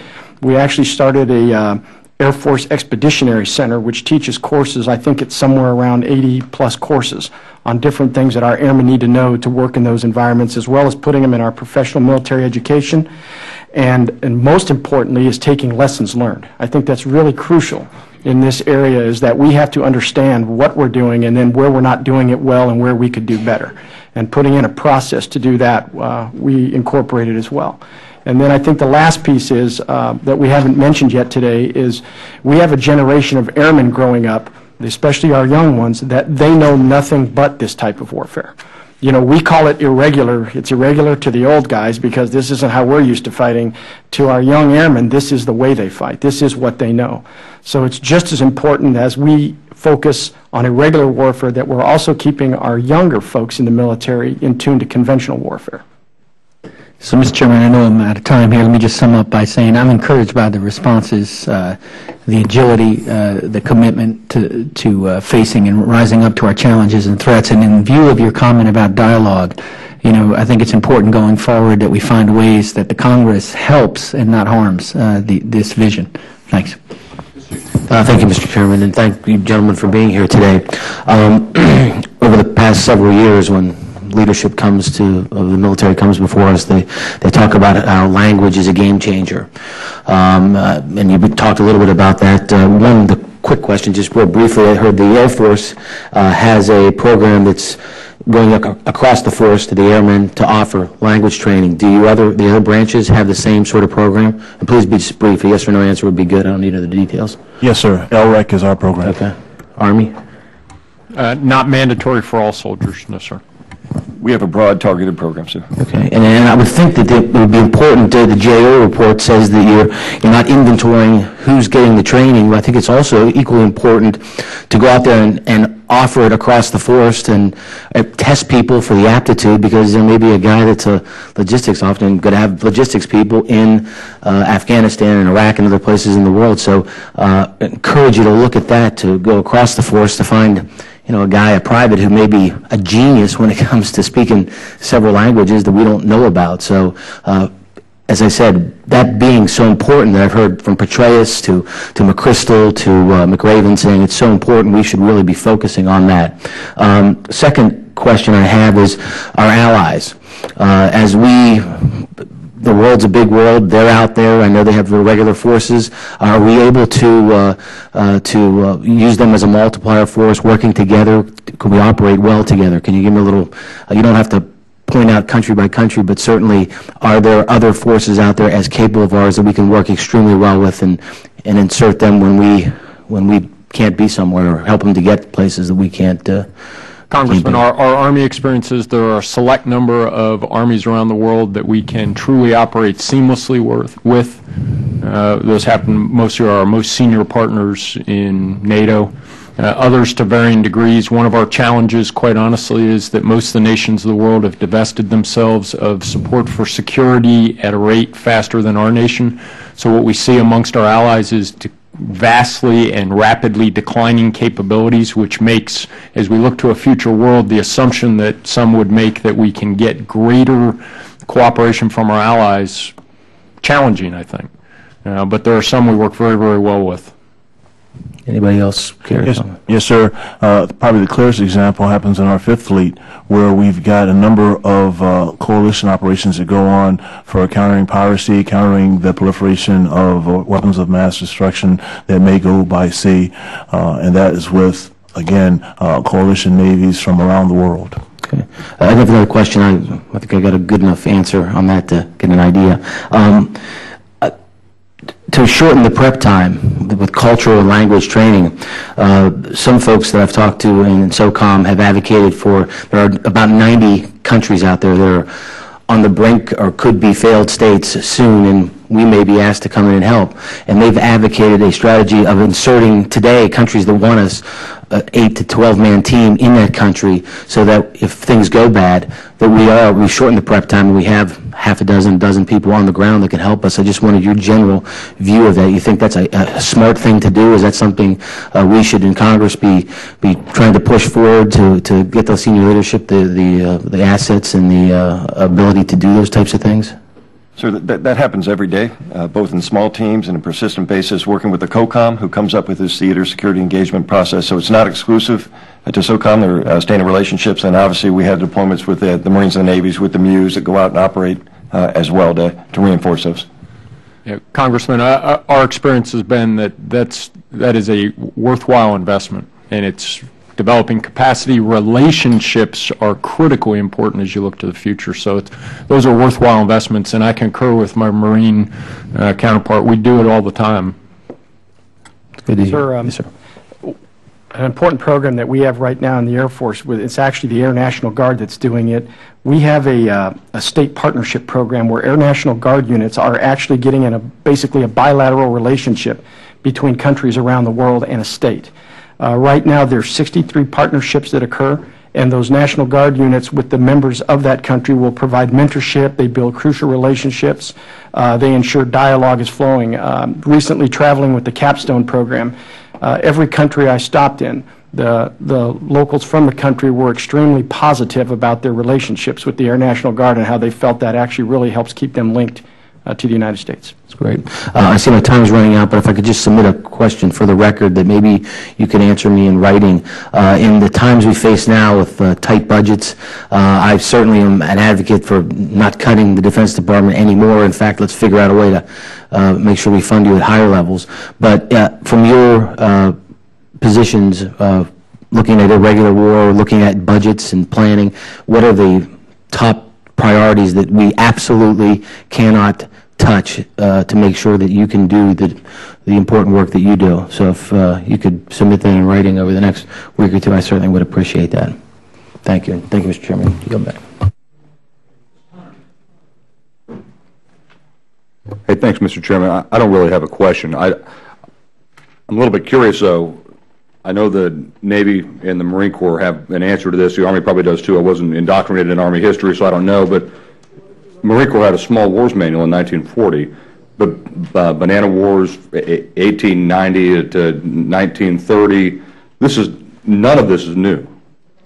We actually started a Air Force Expeditionary Center, which teaches courses, I think it's somewhere around 80+ courses on different things that our airmen need to know to work in those environments, as well as putting them in our professional military education. And most importantly is taking lessons learned. I think that's really crucial in this area, is that we have to understand what we're doing and then where we're not doing it well and where we could do better. And putting in a process to do that, we incorporated as well. And then I think the last piece is, that we haven't mentioned yet today, is we have a generation of airmen growing up, especially our young ones, that they know nothing but this type of warfare. You know, we call it irregular. It's irregular to the old guys because this isn't how we're used to fighting. To our young airmen, this is the way they fight. This is what they know. So it's just as important as we focus on irregular warfare that we're also keeping our younger folks in the military in tune to conventional warfare. So, Mr. Chairman, I know I'm out of time here. Let me just sum up by saying I'm encouraged by the responses, the agility, the commitment to facing and rising up to our challenges and threats. And in view of your comment about dialogue I think it's important going forward that we find ways that the Congress helps and not harms this vision. Thanks. Thank you, Mr. Chairman, and thank you, gentlemen, for being here today. Over the past several years, when leadership of the military comes before us, they talk about how language is a game changer. And you talked a little bit about that. The quick question, just real briefly, I heard the Air Force has a program that's going across the force to the airmen to offer language training. Do the other branches have the same sort of program? And please be just brief. A yes or no answer would be good. I don't need other details. Yes, sir. LREC is our program. Okay. Army? Not mandatory for all soldiers, no, sir. We have a broad targeted program, sir. Okay, and I would think that it would be important. The JO report says that you're not inventorying who's getting the training, but I think it's also equally important to go out there and offer it across the force and test people for the aptitude, because there may be a guy that's a logistics officer and going to have logistics people in Afghanistan and Iraq and other places in the world. So encourage you to look at that, to go across the force to find a guy, a private, who may be a genius when it comes to speaking several languages that we don't know about. So, as I said, that being so important, that I've heard from Petraeus to McChrystal to McRaven saying it's so important, we should really be focusing on that. Second question I have is our allies. The world's a big world. They're out there. I know they have irregular forces. Are we able to use them as a multiplier force, working together? Can we operate well together? Can you give me a little? You don't have to point out country by country, but certainly, are there other forces out there as capable of ours that we can work extremely well with and insert them when we can't be somewhere, or help them to get places that we can't? Congressman, our Army experiences, there are a select number of armies around the world that we can truly operate seamlessly with. Those happen mostly are our most senior partners in NATO. Others to varying degrees. One of our challenges, quite honestly, is that most of the nations of the world have divested themselves of support for security at a rate faster than our nation. So what we see amongst our allies is vastly and rapidly declining capabilities, which makes, as we look to a future world, the assumption that some would make that we can get greater cooperation from our allies challenging, I think. But there are some we work very, very well with. Anybody else care? Yes, sir. Probably the clearest example happens in our Fifth Fleet, where we've got a number of coalition operations that go on for countering piracy, countering the proliferation of weapons of mass destruction that may go by sea, and that is with, again, coalition navies from around the world. Okay. I have another question. I think I got a good enough answer on that to get an idea. To shorten the prep time with cultural and language training, some folks that I've talked to in SOCOM have advocated for, there are about 90 countries out there that are on the brink or could be failed states soon, and we may be asked to come in and help. And they've advocated a strategy of inserting today countries that want us 8 to 12-man team in that country, so that if things go bad, that we shorten the prep time and we have half a dozen people on the ground that can help us. I just wanted your general view of that. You think that's a smart thing to do? Is that something we should in Congress be trying to push forward to get the senior leadership the assets and the ability to do those types of things? Sir, that happens every day, both in small teams and a persistent basis, working with the COCOM, who comes up with this theater security engagement process. So it's not exclusive to SOCOM. There are standing relationships, and obviously we have deployments with the Marines and the Navies, with the MUs that go out and operate as well to reinforce those. Yeah, Congressman, our experience has been that is a worthwhile investment, and it's developing capacity. Relationships are critically important as you look to the future. So those are worthwhile investments, and I concur with my Marine counterpart. We do it all the time. Sir, yes, sir. An important program that we have right now in the Air Force, it's actually the Air National Guard that's doing it. We have a state partnership program where Air National Guard units are actually getting in basically a bilateral relationship between countries around the world and a state. Right now, there's 63 partnerships that occur, and those National Guard units with the members of that country will provide mentorship. They build crucial relationships. They ensure dialogue is flowing. Recently, traveling with the Capstone program, every country I stopped in, the locals from the country were extremely positive about their relationships with the Air National Guard and how they felt that actually really helps keep them linked to the United States. That's great. I see my time is running out, but if I could just submit a question for the record that maybe you can answer me in writing. In the times we face now with tight budgets, I certainly am an advocate for not cutting the Defense Department anymore. In fact, let's figure out a way to make sure we fund you at higher levels. But from your positions, looking at irregular war, looking at budgets and planning, what are the top priorities that we absolutely cannot touch to make sure that you can do the important work that you do? So if you could submit that in writing over the next week or two, I certainly would appreciate that. Thank you. Thank you, Mr. Chairman. You go back. Hey, thanks, Mr. Chairman. I don't really have a question. I'm a little bit curious, though. I know the Navy and the Marine Corps have an answer to this. The Army probably does, too. I wasn't indoctrinated in Army history, so I don't know. But Marine Corps had a small wars manual in 1940. But Banana Wars, 1890 to 1930, none of this is new.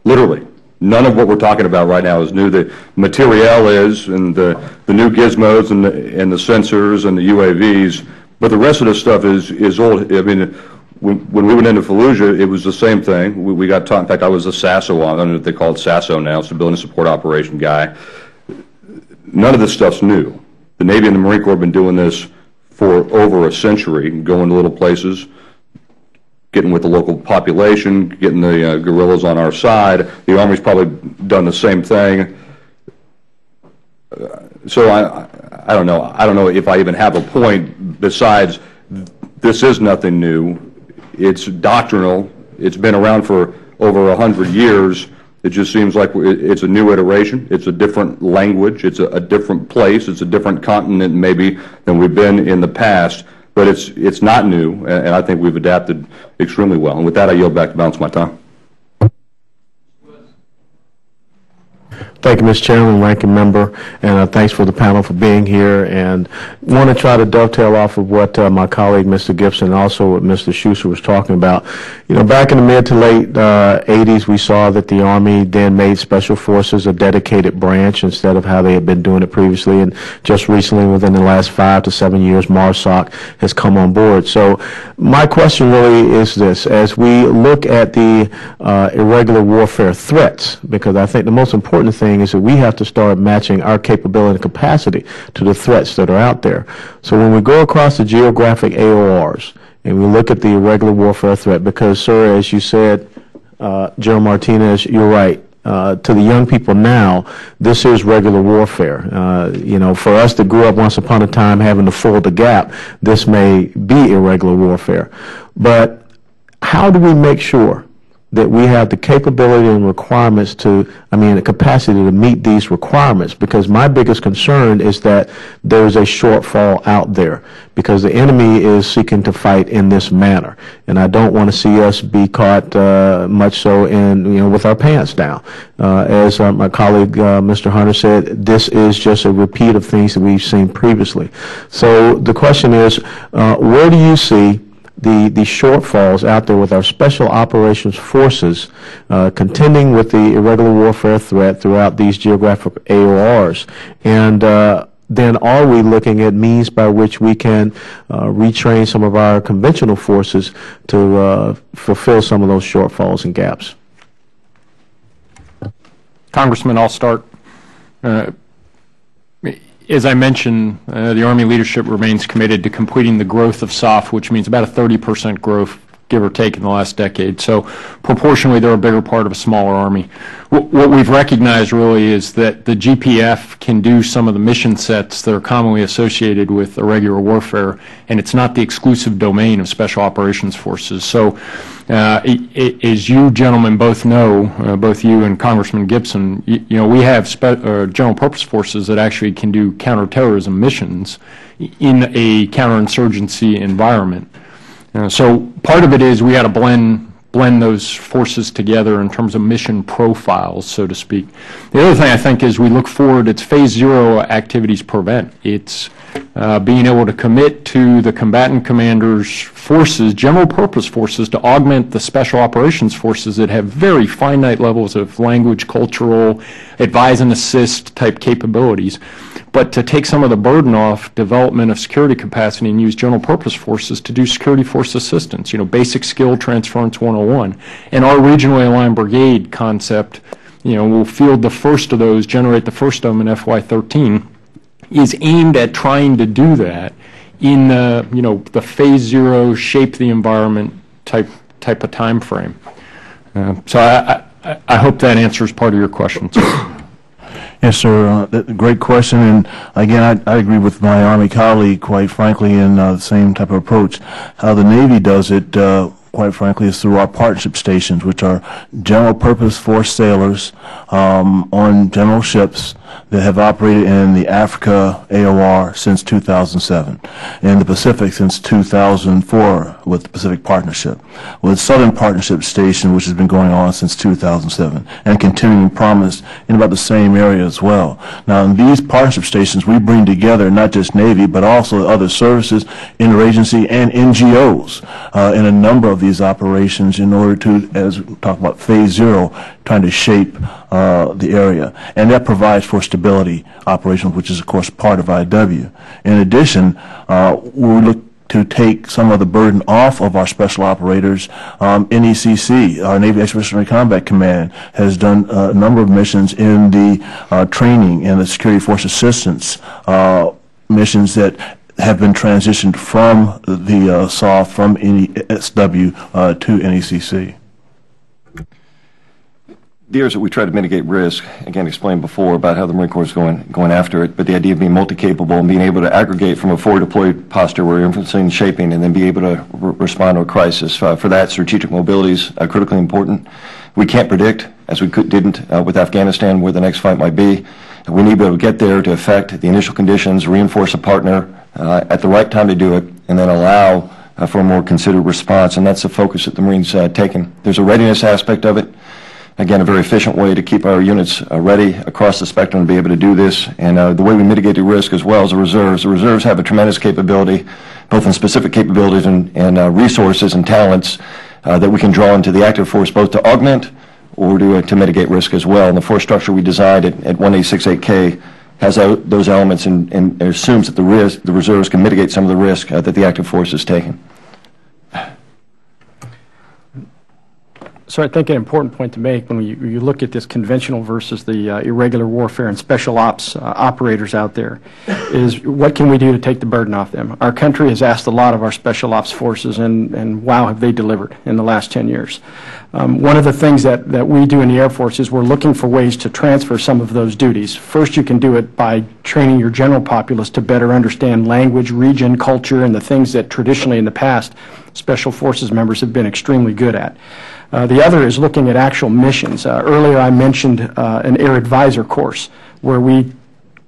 Literally. None of what we're talking about right now is new. The materiel is, and the new gizmos and the sensors and the UAVs, but the rest of this stuff is old. I mean, when we went into Fallujah, it was the same thing. We got taught. In fact, I was a SASO, I don't know if they call it SASO now, Civilian Support Operation guy. None of this stuff's new. The Navy and the Marine Corps have been doing this for over a century, going to little places, getting with the local population, getting the guerrillas on our side. The Army's probably done the same thing. So I don't know. I don't know if I even have a point besides this is nothing new. It's doctrinal. It's been around for over 100 years. It just seems like it's a new iteration. It's a different language. It's a different place. It's a different continent maybe than we've been in the past. But it's not new, and I think we've adapted extremely well. And with that, I yield back to balance my time. Thank you, Mr. Chairman, Ranking Member, and thanks for the panel for being here. And want to try to dovetail off of what my colleague, Mr. Gibson, and also what Mr. Schuster was talking about. You know, back in the mid to late 80s, we saw that the Army then made Special Forces a dedicated branch instead of how they had been doing it previously. And just recently, within the last 5 to 7 years, MARSOC has come on board. So my question really is this: as we look at the irregular warfare threats, because I think the most important thing is that we have to start matching our capability and capacity to the threats that are out there. So when we go across the geographic AORs and we look at the irregular warfare threat, because, sir, as you said, General Martinez, you're right. To the young people now, this is regular warfare. You know, for us that grew up once upon a time having to fill the gap, this may be irregular warfare. But how do we make sure that we have the capability and requirements the capacity to meet these requirements? Because my biggest concern is that there's a shortfall out there because the enemy is seeking to fight in this manner. And I don't want to see us be caught much so with our pants down. As my colleague, Mr. Hunter said, this is just a repeat of things that we've seen previously. So the question is, where do you see the shortfalls out there with our special operations forces contending with the irregular warfare threat throughout these geographic AORs? And then are we looking at means by which we can retrain some of our conventional forces to fulfill some of those shortfalls and gaps? Congressman, I'll start. As I mentioned, the Army leadership remains committed to completing the growth of SOF, which means about a 30% growth, give or take, in the last decade. So proportionally, they're a bigger part of a smaller Army. What we've recognized really is that the GPF can do some of the mission sets that are commonly associated with irregular warfare, and it's not the exclusive domain of Special Operations Forces. So as you gentlemen both know, both you and Congressman Gibson, we have general purpose forces that actually can do counterterrorism missions in a counterinsurgency environment. So part of it is we got to blend blend those forces together in terms of mission profiles, so to speak. The other thing I think is we look forward, it's phase zero activities prevent. It's being able to commit to the combatant commanders' forces, general purpose forces, to augment the special operations forces that have very finite levels of language, cultural, advise and assist type capabilities, but to take some of the burden off development of security capacity and use general purpose forces to do security force assistance, basic skill transference 101. And our regionally aligned brigade concept, we'll field the first of those, generate the first of them in FY13, is aimed at trying to do that in the, the phase zero, shape the environment type of time frame. So I hope that answers part of your question, sir. Yes, sir. Great question. And again, I agree with my Army colleague, quite frankly, in the same type of approach. How the Navy does it, quite frankly, is through our partnership stations, which are general purpose force sailors on general ships that have operated in the Africa AOR since 2007, in the Pacific since 2004 with the Pacific Partnership, with Southern Partnership Station, which has been going on since 2007, and continuing promise in about the same area as well. Now, in these partnership stations, we bring together not just Navy, but also other services, interagency, and NGOs in a number of these operations in order to, as we talk about phase zero, trying to shape the area. And that provides for stability operations, which is, of course, part of IW. In addition, we look to take some of the burden off of our special operators. NECC, our Navy Expeditionary Combat Command, has done a number of missions in the training and the security force assistance missions that have been transitioned from the SOF, from NESW to NECC. The areas that we try to mitigate risk, again, explained before about how the Marine Corps is going after it, but the idea of being multi-capable and being able to aggregate from a forward deployed posture where you're influencing shaping and then be able to respond to a crisis. For that, strategic mobility is critically important. We can't predict, as we didn't with Afghanistan, where the next fight might be. We need to be able to get there to affect the initial conditions, reinforce a partner at the right time to do it, and then allow for a more considered response. And that's the focus that the Marines taken. There's a readiness aspect of it. Again, a very efficient way to keep our units ready across the spectrum to be able to do this. And the way we mitigate the risk as well as the reserves. The reserves have a tremendous capability, both in specific capabilities and resources and talents that we can draw into the active force, both to augment or to mitigate risk as well. And the force structure we designed at 1868K has those elements and assumes that the reserves can mitigate some of the risk that the active force is taking. So I think an important point to make when you look at this conventional versus the irregular warfare and special ops operators out there is what can we do to take the burden off them? Our country has asked a lot of our special ops forces, and wow, have they delivered in the last 10 years. One of the things that we do in the Air Force is we're looking for ways to transfer some of those duties. First, you can do it by training your general populace to better understand language, region, culture, and the things that traditionally in the past Special Forces members have been extremely good at. The other is looking at actual missions. Earlier I mentioned an Air Advisor course where we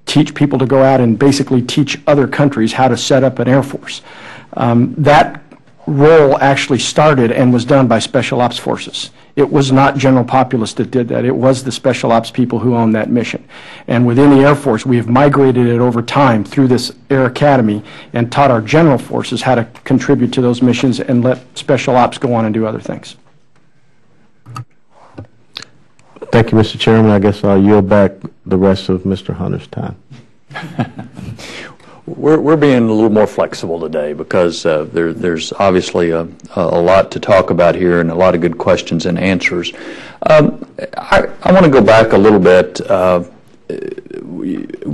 teach people to go out and basically teach other countries how to set up an Air Force. That role actually started and was done by Special Ops Forces. It was not general populace that did that. It was the Special Ops people who owned that mission. And within the Air Force, we have migrated it over time through this Air Academy and taught our general forces how to contribute to those missions and let Special Ops go on and do other things. Thank you, Mr. Chairman. I guess I'll yield back the rest of Mr. Hunter's time. We're being a little more flexible today because there's obviously a lot to talk about here and a lot of good questions and answers. I want to go back a little bit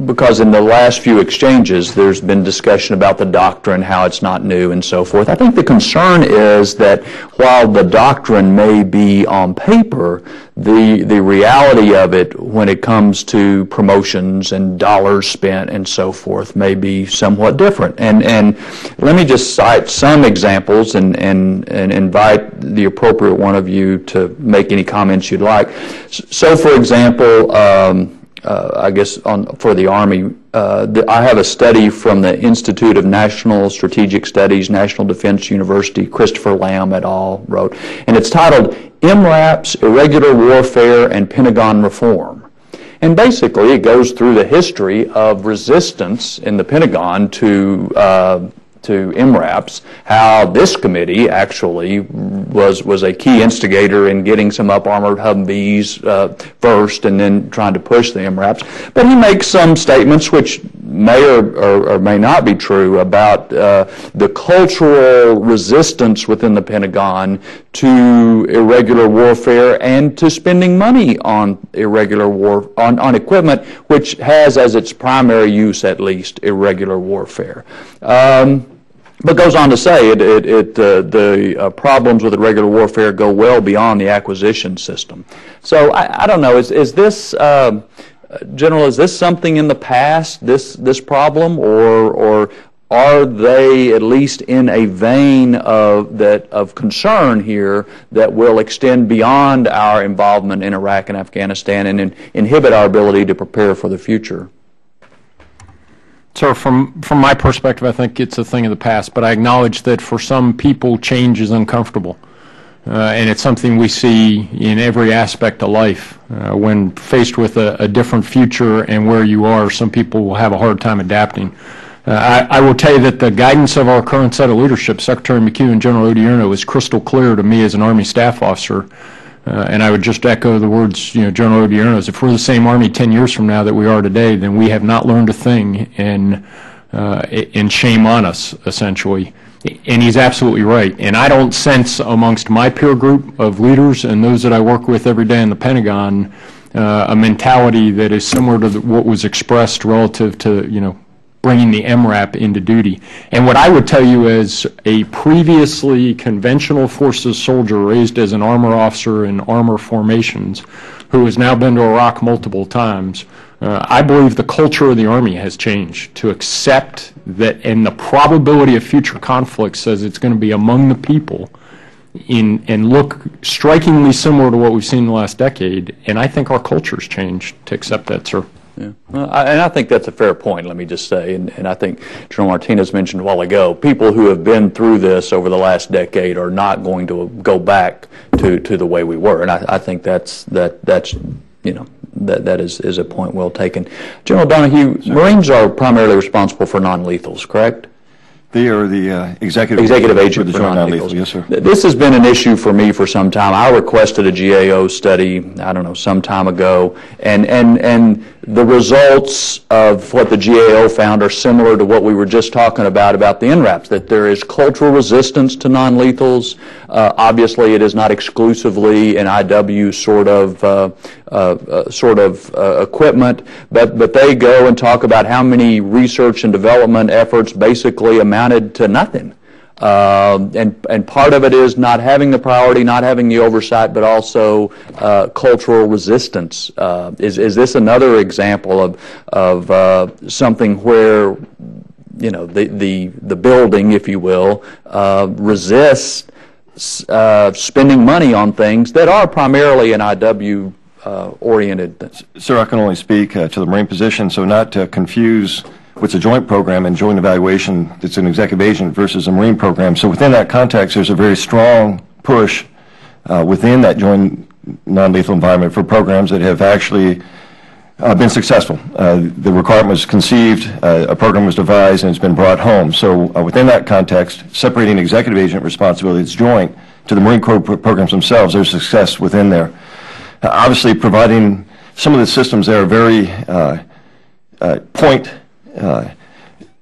because in the last few exchanges there's been discussion about the doctrine, how it's not new and so forth. I think the concern is that while the doctrine may be on paper, the reality of it when it comes to promotions and dollars spent and so forth may be somewhat different. And let me just cite some examples and invite the appropriate one of you to make any comments you'd like. So for example, I guess for the Army, I have a study from the Institute of National Strategic Studies, National Defense University, Christopher Lamb et al. Wrote, and it's titled MRAPs, Irregular Warfare and Pentagon Reform. And basically it goes through the history of resistance in the Pentagon to MRAPs, how this committee actually was a key instigator in getting some up-armored Humvees first and then trying to push the MRAPs. But he makes some statements which may or may not be true about the cultural resistance within the Pentagon to irregular warfare and to spending money on irregular on equipment which has as its primary use at least irregular warfare. But goes on to say the problems with irregular warfare go well beyond the acquisition system. So I don't know, is this, General, is this something in the past, this problem, or are they at least in a vein of concern here that will extend beyond our involvement in Iraq and Afghanistan and inhibit our ability to prepare for the future? Sir, from my perspective, I think it's a thing of the past, but I acknowledge that for some people, change is uncomfortable. And it's something we see in every aspect of life. When faced with a different future and where you are, some people will have a hard time adapting. I will tell you that the guidance of our current set of leadership, Secretary McHugh and General Odierno, is crystal clear to me as an Army staff officer. And I would just echo the words, General Odierno's. If we're the same Army 10 years from now that we are today, then we have not learned a thing, and shame on us, essentially. And he's absolutely right. And I don't sense amongst my peer group of leaders and those that I work with every day in the Pentagon a mentality that is similar to what was expressed relative to, bringing the MRAP into duty. And what I would tell you as a previously conventional forces soldier raised as an armor officer in armor formations who has now been to Iraq multiple times, I believe the culture of the Army has changed to accept that, and the probability of future conflict says it's going to be among the people and look strikingly similar to what we've seen in the last decade. And I think our culture's changed to accept that, sir. Yeah. Well, and I think that's a fair point, let me just say, and I think General Martinez mentioned a while ago, people who have been through this over the last decade are not going to go back to the way we were, and I think that's that is a point well taken. General Donahue, Marines are primarily responsible for non-lethals, correct? They are the executive agent for non-lethals. Yes, sir. This has been an issue for me for some time. I requested a GAO study, I don't know, some time ago, and the results of what the GAO found are similar to what we were just talking about the NRAPs, that there is cultural resistance to non-lethals. Obviously, it is not exclusively an IW sort of equipment, but they go and talk about how many research and development efforts basically amounted to nothing. And part of it is not having the priority, not having the oversight, but also cultural resistance. Is this another example of something where the building, if you will, resists spending money on things that are primarily an IW oriented? Sir, I can only speak to the Marine position, so not to confuse what's a joint program and joint evaluation that's an executive agent versus a Marine program. So within that context, there's a very strong push within that joint non-lethal environment for programs that have actually been successful. The requirement was conceived, a program was devised, and it's been brought home. So within that context, separating executive agent responsibility, it's joint to the Marine Corps programs themselves. There's success within there. Obviously, providing some of the systems there are very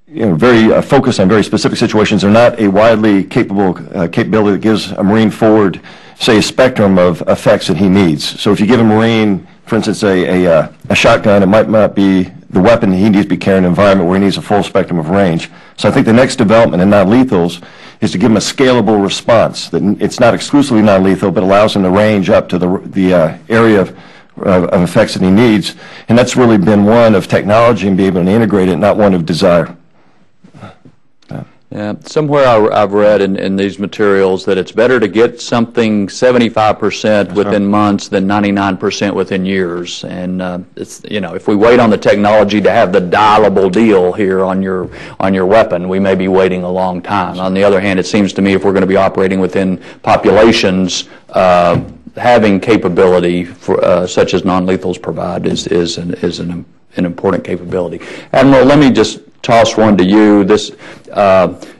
very focused on very specific situations. They're not a widely capable capability that gives a Marine forward, say, a spectrum of effects that he needs. So if you give a Marine, for instance, a shotgun, it might not be the weapon he needs to be carrying in an environment where he needs a full spectrum of range. So I think the next development in non-lethals is to give him a scalable response, that it's not exclusively non-lethal, but allows him to range up to the area of effects that he needs. And that's really been one of technology and being able to integrate it, not one of desire. Somewhere I've read in these materials that it's better to get something 75% within months than 99% within years. And it's, if we wait on the technology to have the dialable deal here on your weapon, we may be waiting a long time. On the other hand, it seems to me if we're going to be operating within populations, having capability for, such as non-lethals provide is an important capability. Admiral, let me just toss one to you. This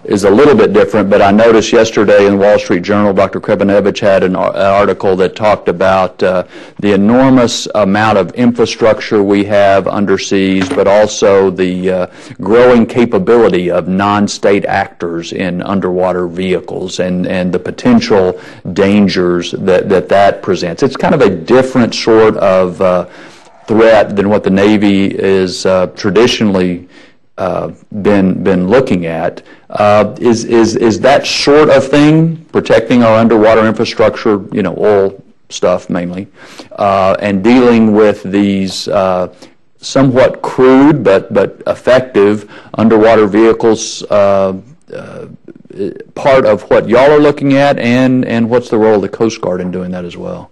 is a little bit different, but I noticed yesterday in the Wall Street Journal, Dr. Krebenevich had an article that talked about the enormous amount of infrastructure we have underseas, but also the growing capability of non-state actors in underwater vehicles and the potential dangers that presents. It's kind of a different sort of threat than what the Navy is traditionally been looking at. Is that sort of thing, protecting our underwater infrastructure, oil stuff mainly, and dealing with these somewhat crude but effective underwater vehicles, part of what y'all are looking at, and what's the role of the Coast Guard in doing that as well?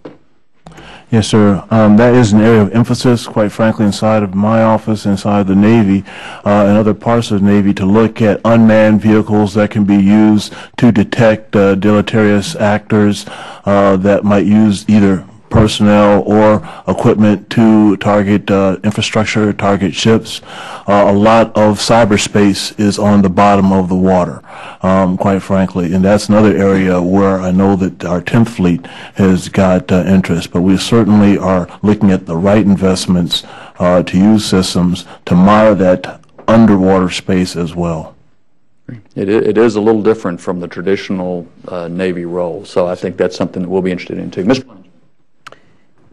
Yes, sir. That is an area of emphasis, quite frankly, inside of my office, inside the Navy, and other parts of the Navy, to look at unmanned vehicles that can be used to detect deleterious actors that might use either personnel or equipment to target infrastructure, target ships. A lot of cyberspace is on the bottom of the water, quite frankly, and that's another area where I know that our 10th Fleet has got interest, but we certainly are looking at the right investments to use systems to monitor that underwater space as well. It is a little different from the traditional Navy role, so I think that's something that we'll be interested in too. Mr.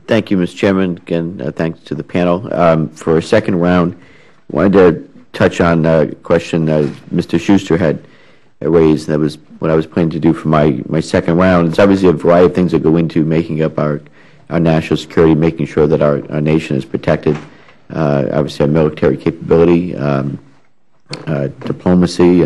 Thank you, Mr. Chairman. Again, thanks to the panel. For a second round, I wanted to touch on a question Mr. Schuster had raised. That was what I was planning to do for my second round. It's obviously a variety of things that go into making up our national security, making sure that our nation is protected. Obviously, our military capability, diplomacy,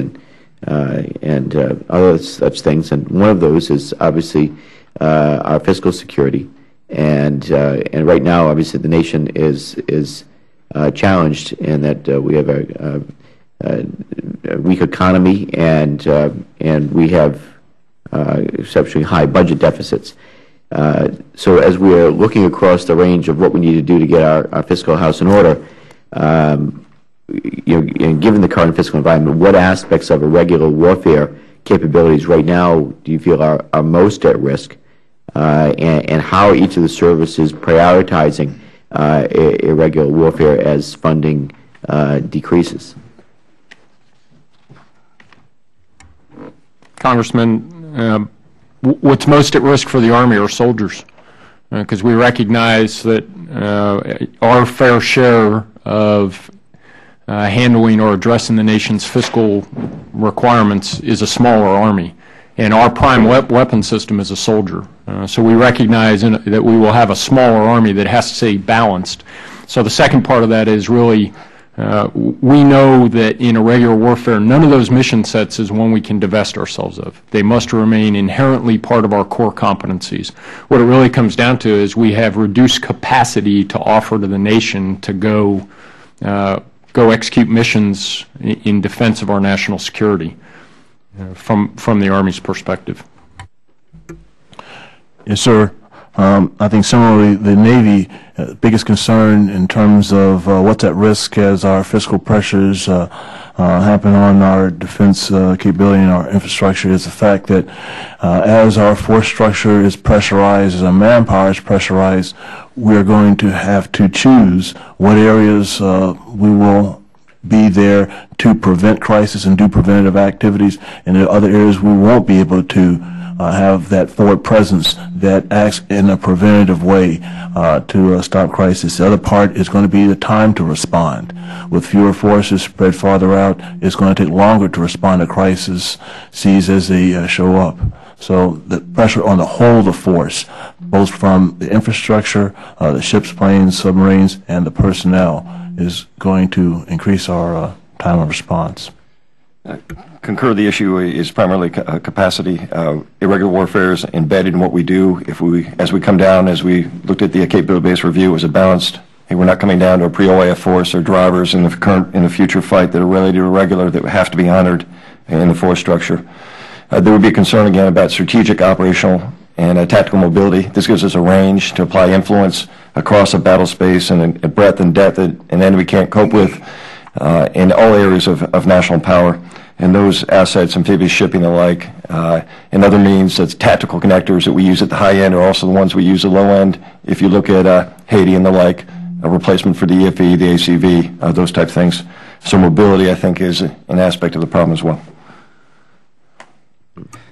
and other such things. And one of those is obviously our fiscal security. And right now, obviously, the nation is challenged in that we have a weak economy and we have exceptionally high budget deficits. So as we are looking across the range of what we need to do to get our fiscal house in order, and given the current fiscal environment, what aspects of irregular warfare capabilities right now do you feel are most at risk? And how are each of the services prioritizing irregular warfare as funding decreases? Congressman, what's most at risk for the Army are soldiers, because we recognize that our fair share of handling or addressing the nation's fiscal requirements is a smaller Army. And our prime weapon system is a soldier. So we recognize that we will have a smaller Army that has to stay balanced. So the second part of that is really, we know that in irregular warfare, none of those mission sets is one we can divest ourselves of. They must remain inherently part of our core competencies. What it really comes down to is we have reduced capacity to offer to the nation to go execute missions in defense of our national security. From the Army's perspective. Yes, sir. I think similarly, the Navy, biggest concern in terms of what's at risk as our fiscal pressures happen on our defense capability and our infrastructure is the fact that as our force structure is pressurized, as our manpower is pressurized, we're going to have to choose what areas we will be there to prevent crisis and do preventative activities, and in other areas we won't be able to have that forward presence that acts in a preventative way to stop crisis. The other part is going to be the time to respond. With fewer forces spread farther out, it's going to take longer to respond to crises as they show up. So the pressure on the whole of the force, both from the infrastructure, the ships, planes, submarines, and the personnel, is going to increase our time of response. Concur the issue is primarily capacity. Irregular warfare is embedded in what we do. As we come down, as we looked at the capability-based review, it was a balanced. Hey, we're not coming down to a pre-OAF force or drivers in the future fight that are related to irregular that have to be honored in the force structure. There would be a concern again about strategic, operational, and tactical mobility. This gives us a range to apply influence across a battle space and a breadth and depth that an enemy can't cope with in all areas of national power. And those assets, amphibious shipping and the like, and other means, that's tactical connectors that we use at the high end are also the ones we use at the low end. If you look at Haiti and the like, a replacement for the EFE, the ACV, those type of things. So mobility, I think, is an aspect of the problem as well.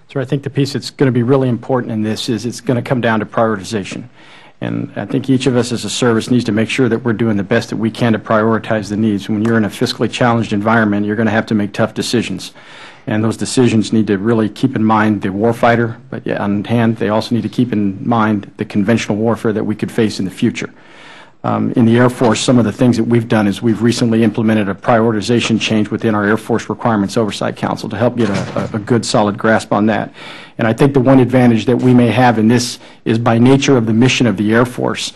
So I think the piece that's going to be really important in this is it's going to come down to prioritization. And I think each of us as a service needs to make sure that we're doing the best that we can to prioritize the needs. When you're in a fiscally challenged environment, you're going to have to make tough decisions. And those decisions need to really keep in mind the warfighter, but on hand, they also need to keep in mind the conventional warfare that we could face in the future. In the Air Force, some of the things that we've done is we've recently implemented a prioritization change within our Air Force Requirements Oversight Council to help get a good, solid grasp on that. And I think the one advantage that we may have in this is by nature of the mission of the Air Force,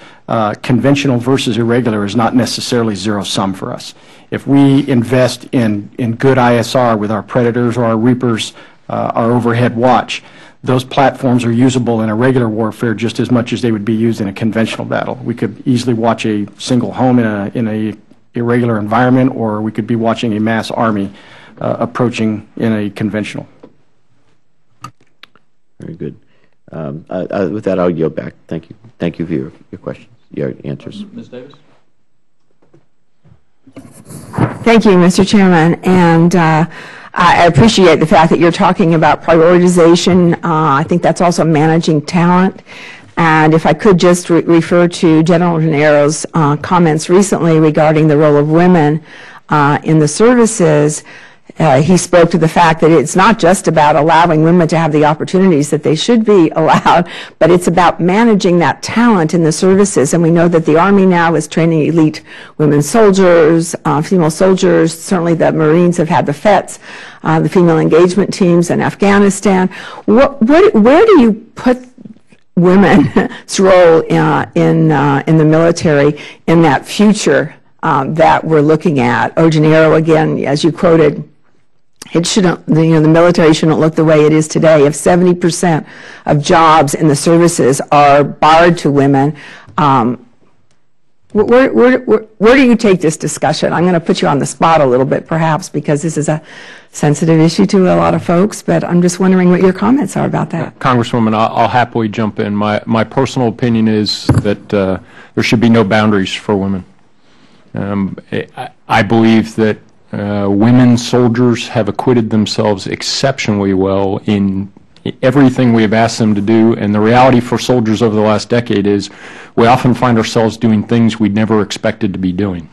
conventional versus irregular is not necessarily zero-sum for us. If we invest in good ISR with our Predators or our Reapers, our overhead watch, those platforms are usable in irregular warfare just as much as they would be used in a conventional battle. We could easily watch a single home in a irregular environment, or we could be watching a mass army approaching in a conventional. Very good. With that, I'll yield back. Thank you. Thank you for your questions, your answers. Ms. Davis? Thank you, Mr. Chairman. And I appreciate the fact that you're talking about prioritization. I think that's also managing talent. And if I could just refer to General Gennaro's comments recently regarding the role of women in the services, he spoke to the fact that it's not just about allowing women to have the opportunities that they should be allowed, but it's about managing that talent in the services. And we know that the Army now is training elite women soldiers, female soldiers. Certainly the Marines have had the FETs, the female engagement teams in Afghanistan. Where do you put women's role in the military in that future that we're looking at? Gennaro, again, as you quoted, it shouldn't, the military shouldn't look the way it is today. If 70% of jobs in the services are barred to women, where do you take this discussion? I'm going to put you on the spot a little bit, perhaps, because this is a sensitive issue to a lot of folks, but I'm just wondering what your comments are about that. Congresswoman, I'll happily jump in. My personal opinion is that there should be no boundaries for women. I believe that women soldiers have acquitted themselves exceptionally well in everything we have asked them to do, and the reality for soldiers over the last decade is we often find ourselves doing things we never expected to be doing.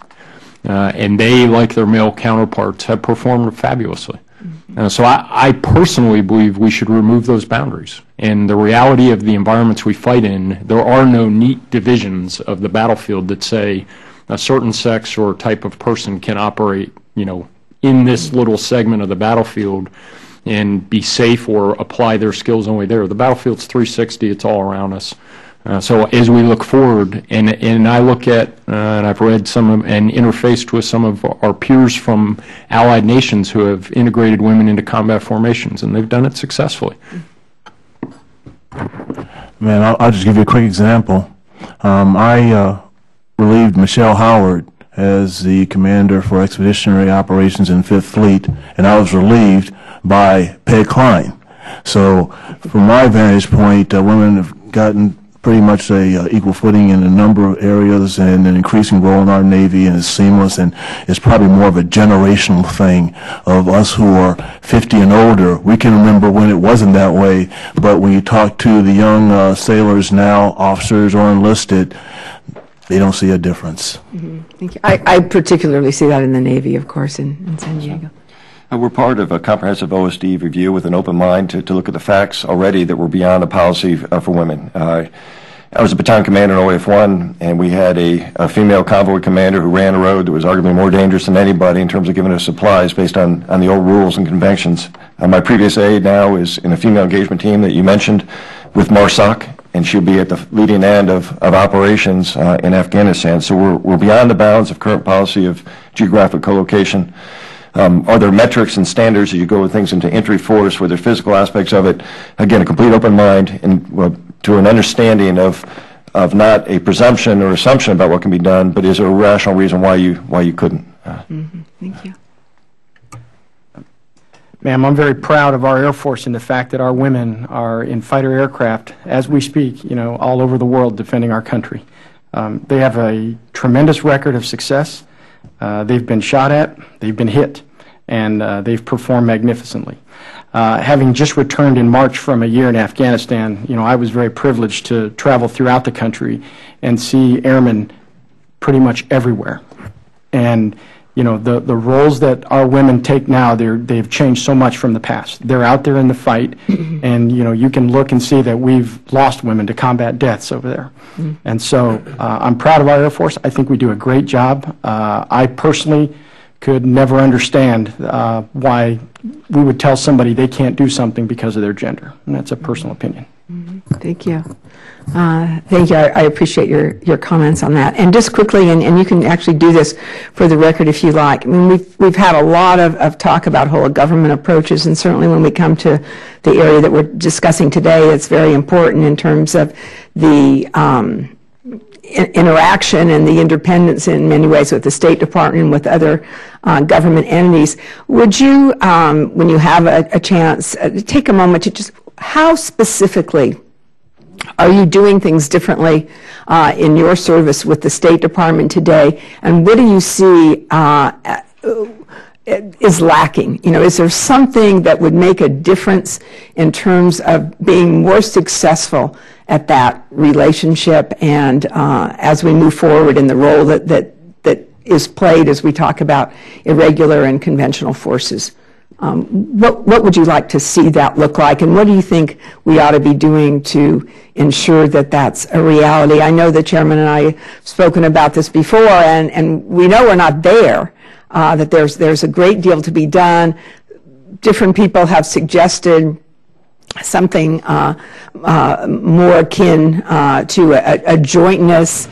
And they, like their male counterparts, have performed fabulously. So I personally believe we should remove those boundaries. And the reality of the environments we fight in, there are no neat divisions of the battlefield that say a certain sex or type of person can operate, in this little segment of the battlefield and be safe or apply their skills only there. The battlefield's 360, it's all around us. So as we look forward, and I look at, and I've read and interfaced with some of our peers from allied nations who have integrated women into combat formations, and they've done it successfully. Man, I'll just give you a quick example. I relieved Michelle Howard as the commander for expeditionary operations in 5th Fleet, and I was relieved by Peg Klein. So from my vantage point, women have gotten pretty much a equal footing in a number of areas and an increasing role in our Navy, and it's seamless, and it's probably more of a generational thing of us who are 50 and older. We can remember when it wasn't that way, but when you talk to the young sailors now, officers or enlisted, they don't see a difference. Thank you. I particularly see that in the Navy, of course, in San Diego. We're part of a comprehensive OSD review with an open mind to look at the facts already that we're beyond a policy for women. I was a battalion commander in OF1, and we had a female convoy commander who ran a road that was arguably more dangerous than anybody in terms of giving us supplies based on the old rules and conventions. My previous aide now is in a female engagement team that you mentioned with MARSOC, and she'll be at the leading end of operations in Afghanistan. So we're beyond the bounds of current policy of geographic co-location. Are there metrics and standards as you go with things into entry force where there's physical aspects of it? Again, a complete open mind and to an understanding of not a presumption or assumption about what can be done, but is there a rational reason why you couldn't? Thank you. Ma'am, I'm very proud of our Air Force and the fact that our women are in fighter aircraft as we speak, all over the world defending our country. They have a tremendous record of success. They've been shot at, they've been hit, and they've performed magnificently. Having just returned in March from a year in Afghanistan, I was very privileged to travel throughout the country and see airmen pretty much everywhere. And the roles that our women take now, they've changed so much from the past. They're out there in the fight, and you can look and see that we've lost women to combat deaths over there. And so I'm proud of our Air Force. I think we do a great job. I personally could never understand why we would tell somebody they can't do something because of their gender, and that's a personal opinion. Thank you. Thank you. I appreciate your comments on that. And just quickly, and you can actually do this for the record if you like. I mean, we've had a lot of talk about whole government approaches, and certainly when we come to the area that we're discussing today, it's very important in terms of the interaction and the independence in many ways with the State Department and with other government entities. Would you, when you have a chance, take a moment to just, how specifically are you doing things differently in your service with the State Department today, and what do you see is lacking? Is there something that would make a difference in terms of being more successful at that relationship and as we move forward in the role that is played as we talk about irregular and conventional forces? What would you like to see that look like, and what do you think we ought to be doing to ensure that that's a reality? I know the Chairman and I have spoken about this before, and we know we're not there, that there's a great deal to be done. Different people have suggested something more akin to a jointness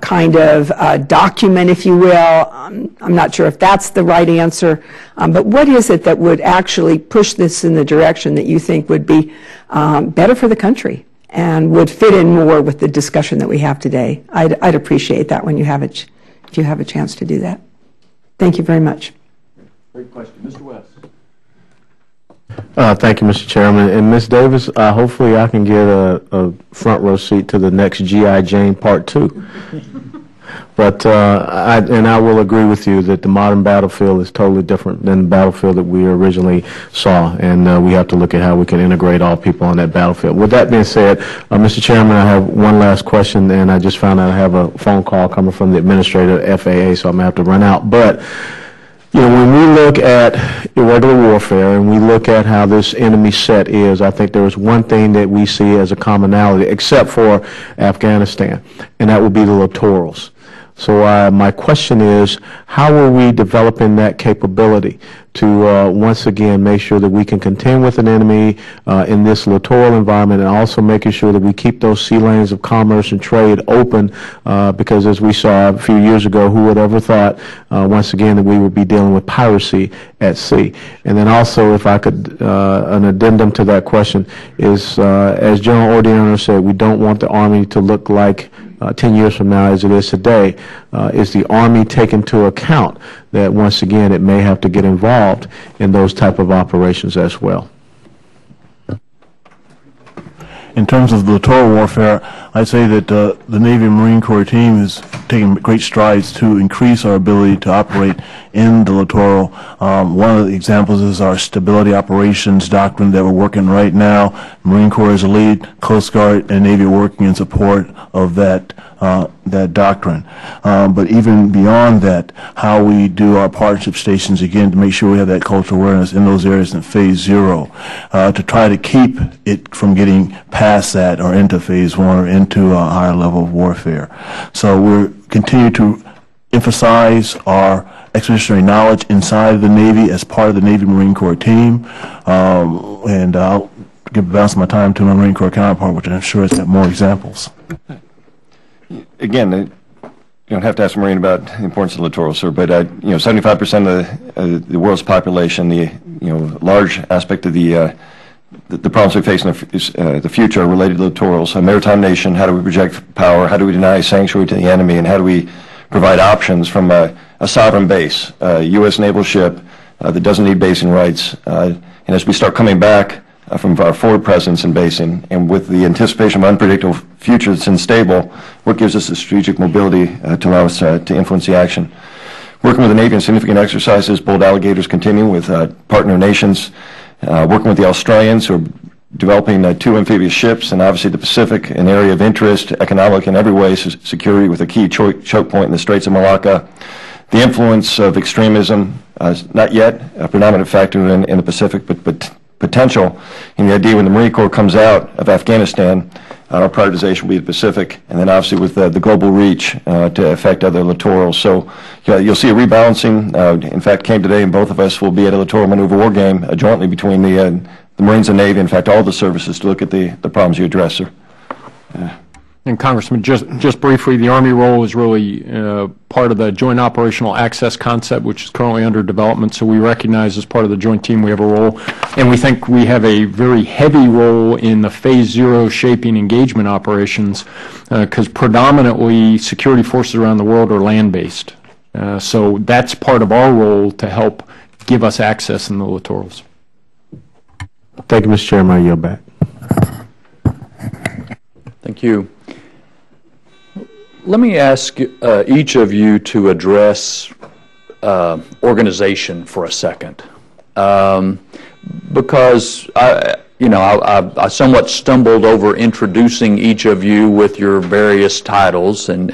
kind of document, if you will. I'm not sure if that's the right answer, but what is it that would actually push this in the direction that you think would be better for the country and would fit in more with the discussion that we have today? I'd appreciate that when you have if you have a chance to do that. Thank you very much. Great question. Mr. West. Thank you, Mr. Chairman. And Ms. Davis, hopefully I can get a front row seat to the next G.I. Jane Part 2. But I will agree with you that the modern battlefield is totally different than the battlefield that we originally saw, and we have to look at how we can integrate all people on that battlefield. With that being said, Mr. Chairman, I have one last question, and I just found out I have a phone call coming from the administrator at FAA, so I'm going to have to run out. But when we look at irregular warfare and we look at how this enemy set is, I think there is one thing that we see as a commonality, except for Afghanistan, and that would be the littorals. So my question is, how are we developing that capability to once again make sure that we can contend with an enemy in this littoral environment, and also making sure that we keep those sea lanes of commerce and trade open, because as we saw a few years ago, who would ever thought once again that we would be dealing with piracy at sea? And then also, if I could, an addendum to that question is, as General Odierno said, we don't want the Army to look like 10 years from now as it is today. Is the Army taking into account that once again it may have to get involved in those type of operations as well? In terms of littoral warfare, I'd say that the Navy and Marine Corps team is taking taking great strides to increase our ability to operate in the littoral. One of the examples is our stability operations doctrine that we're working right now. Marine Corps is a lead, Coast Guard and Navy are working in support of that doctrine. But even beyond that, how we do our partnership stations, again, to make sure we have that cultural awareness in those areas in phase 0, to try to keep it from getting past that or into phase 1 or into a higher level of warfare. So we're continue to emphasize our expeditionary knowledge inside of the Navy as part of the Navy Marine Corps team. And I'll give the balance of my time to my Marine Corps counterpart, which I'm sure has got more examples. Again, you don't have to ask Marine about the importance of the littoral, sir, but 75% of the world's population, the large aspect of the problems we face in the future are related to littorals. A maritime nation, how do we project power? How do we deny sanctuary to the enemy? And how do we provide options from a sovereign base, a U.S. naval ship that doesn't need basing rights? And as we start coming back from our forward presence in basing, and with the anticipation of unpredictable future that's unstable, what gives us the strategic mobility to allow us to influence the action? Working with the Navy in significant exercises, bold alligators continue with partner nations, working with the Australians who are developing 2 amphibious ships, and obviously the Pacific, an area of interest, economic in every way, security with a key choke point in the Straits of Malacca. The influence of extremism is not yet a predominant factor in the Pacific, but potential in the idea when the Marine Corps comes out of Afghanistan, our prioritization will be the Pacific, and then obviously with the global reach to affect other littorals. So you'll see a rebalancing. In fact, came today, and both of us will be at a littoral maneuver war game jointly between the Marines and Navy, in fact, all the services, to look at the problems you address, sir. And Congressman, just briefly, the Army role is really part of the Joint Operational Access concept, which is currently under development. So we recognize as part of the joint team we have a role, and we think we have a very heavy role in the phase 0 shaping engagement operations, because predominantly security forces around the world are land-based. So that's part of our role to help give us access in the littorals. Thank you, Mr. Chairman. I yield back. Thank you. Let me ask each of you to address organization for a second, because I somewhat stumbled over introducing each of you with your various titles, and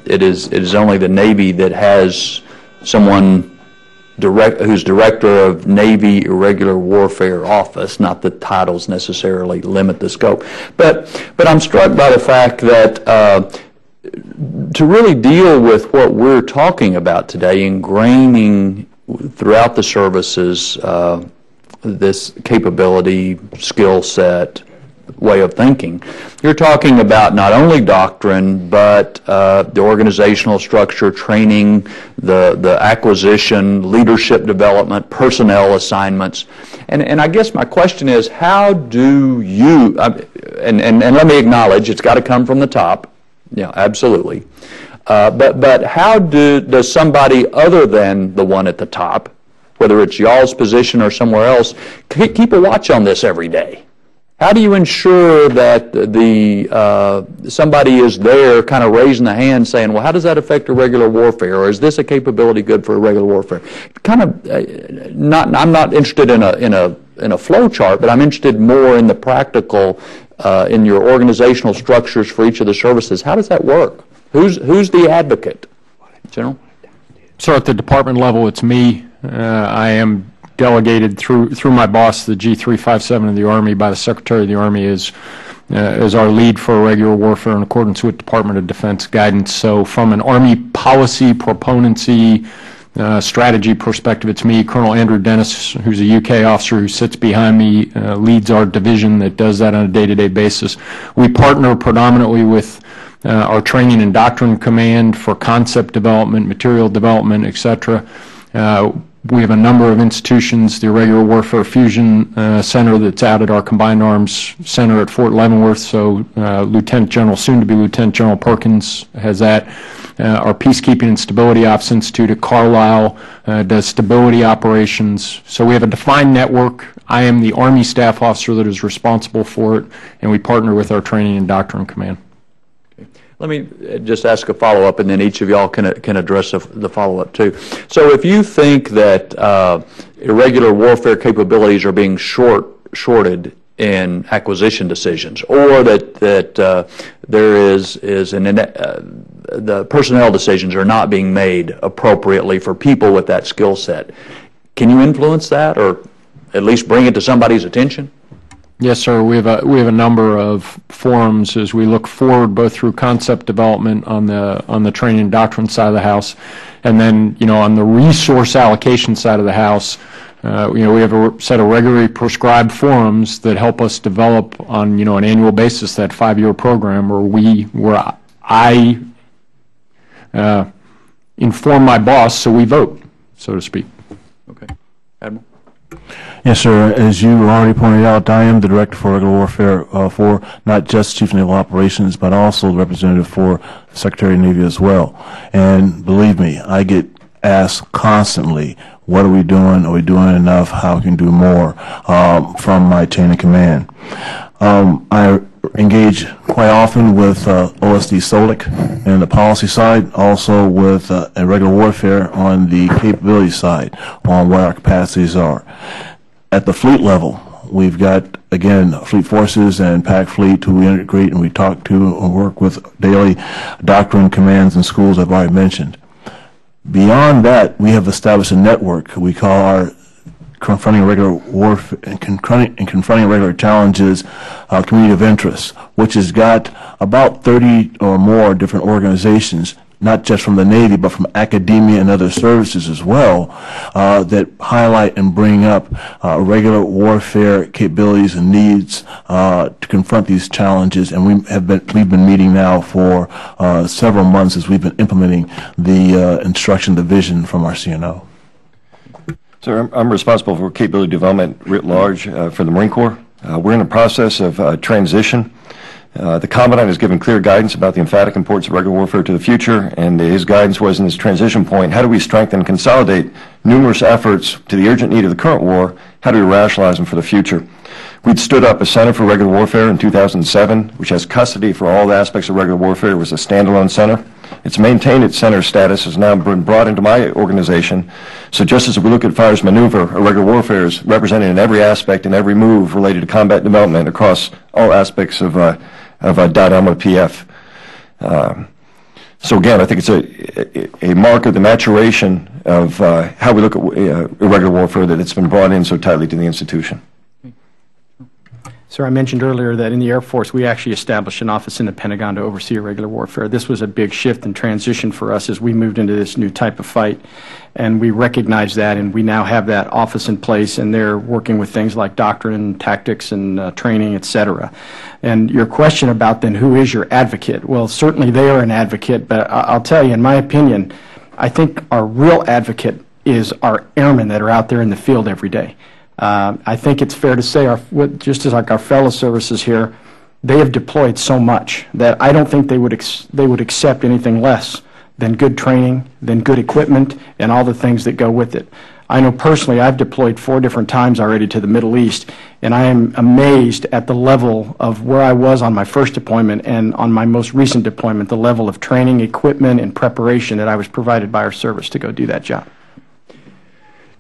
it is only the Navy that has someone who's Director of Navy Irregular Warfare Office. Not that titles necessarily limit the scope, but I'm struck by the fact that to really deal with what we're talking about today, ingraining throughout the services this capability, skill set, way of thinking. You're talking about not only doctrine, but the organizational structure, training, the acquisition, leadership development, personnel assignments. And I guess my question is, how do you, and let me acknowledge, it's got to come from the top. Yeah, absolutely. But how does somebody other than the one at the top, whether it's y'all's position or somewhere else, keep a watch on this every day? How do you ensure that somebody is there kind of raising the hand saying, well, how does that affect irregular warfare? Or is this a capability good for irregular warfare? Kind of, I'm not interested in a flow chart, but I'm interested more in the practical, in your organizational structures for each of the services. How does that work? Who's the advocate? General? So at the department level, it's me. I am delegated through my boss, the G357 of the Army, by the Secretary of the Army as our lead for irregular warfare in accordance with Department of Defense guidance. So from an Army policy, proponency, strategy perspective, it's me. Colonel Andrew Dennis, who's a UK officer who sits behind me, leads our division that does that on a day-to-day basis. We partner predominantly with our Training and Doctrine Command for concept development, material development, etc. We have a number of institutions, the Irregular Warfare Fusion Center that's out at our Combined Arms Center at Fort Leavenworth, so Lieutenant General, soon to be Lieutenant General Perkins has that. Our Peacekeeping and Stability Ops Institute at Carlisle does stability operations. So we have a defined network. I am the Army staff officer that is responsible for it, and we partner with our Training and Doctrine Command. Let me just ask a follow-up, and then each of y'all can address the follow-up too. So if you think that irregular warfare capabilities are being shorted in acquisition decisions, or that there is the personnel decisions are not being made appropriately for people with that skill set, can you influence that, or at least bring it to somebody's attention? Yes, sir. We have a number of forums as we look forward, both through concept development on the training and doctrine side of the house, and then on the resource allocation side of the house. We have a set of regularly prescribed forums that help us develop on an annual basis that 5-year program where I inform my boss, so we vote, so to speak. Okay, Admiral. Yes, sir. As you already pointed out, I am the Director for Irregular Warfare for not just Chief of Naval Operations, but also the representative for Secretary of the Navy as well. And believe me, I get asked constantly, what are we doing? Are we doing enough? How can we do more from my chain of command? I engage quite often with OSD Solic and the policy side, also with irregular warfare on the capability side, on what our capacities are. At the fleet level, we've got, again, fleet forces and PAC fleet who we integrate and we talk to and work with daily. Doctrine commands and schools I've already mentioned. Beyond that, we have established a network we call our Confronting Irregular Warfare and Confronting Irregular Challenges Community of Interest, which has got about 30 or more different organizations, not just from the Navy, but from academia and other services as well, that highlight and bring up irregular warfare capabilities and needs to confront these challenges. And we've been meeting now for several months as we've been implementing the instruction division from our CNO. Sir, I'm responsible for capability development writ large for the Marine Corps. We're in the process of transition. The Commandant has given clear guidance about the emphatic importance of irregular warfare to the future, and his guidance was in this transition point, how do we strengthen and consolidate numerous efforts to the urgent need of the current war? How do we rationalize them for the future? We'd stood up a Center for Irregular Warfare in 2007, which has custody for all the aspects of irregular warfare. It was a standalone center. It's maintained its center status, has now been brought into my organization. So just as we look at fires maneuver, irregular warfare is represented in every aspect and every move related to combat development across all aspects of DOTAMA PF. So again, I think it's a mark of the maturation of how we look at irregular warfare, that it's been brought in so tightly to the institution. Sir, I mentioned earlier that in the Air Force we actually established an office in the Pentagon to oversee irregular warfare. This was a big shift and transition for us as we moved into this new type of fight, and we recognize that, and we now have that office in place, and they're working with things like doctrine, tactics, and training, et cetera. And your question about then who is your advocate? Well, certainly they are an advocate, but I'll tell you, in my opinion, I think our real advocate is our airmen that are out there in the field every day. I think it's fair to say, just as like our fellow services here, they have deployed so much that I don't think they would accept anything less than good training, than good equipment, and all the things that go with it. I know personally I've deployed 4 different times already to the Middle East, and I am amazed at the level of where I was on my first deployment and on my most recent deployment, the level of training, equipment, and preparation that I was provided by our service to go do that job.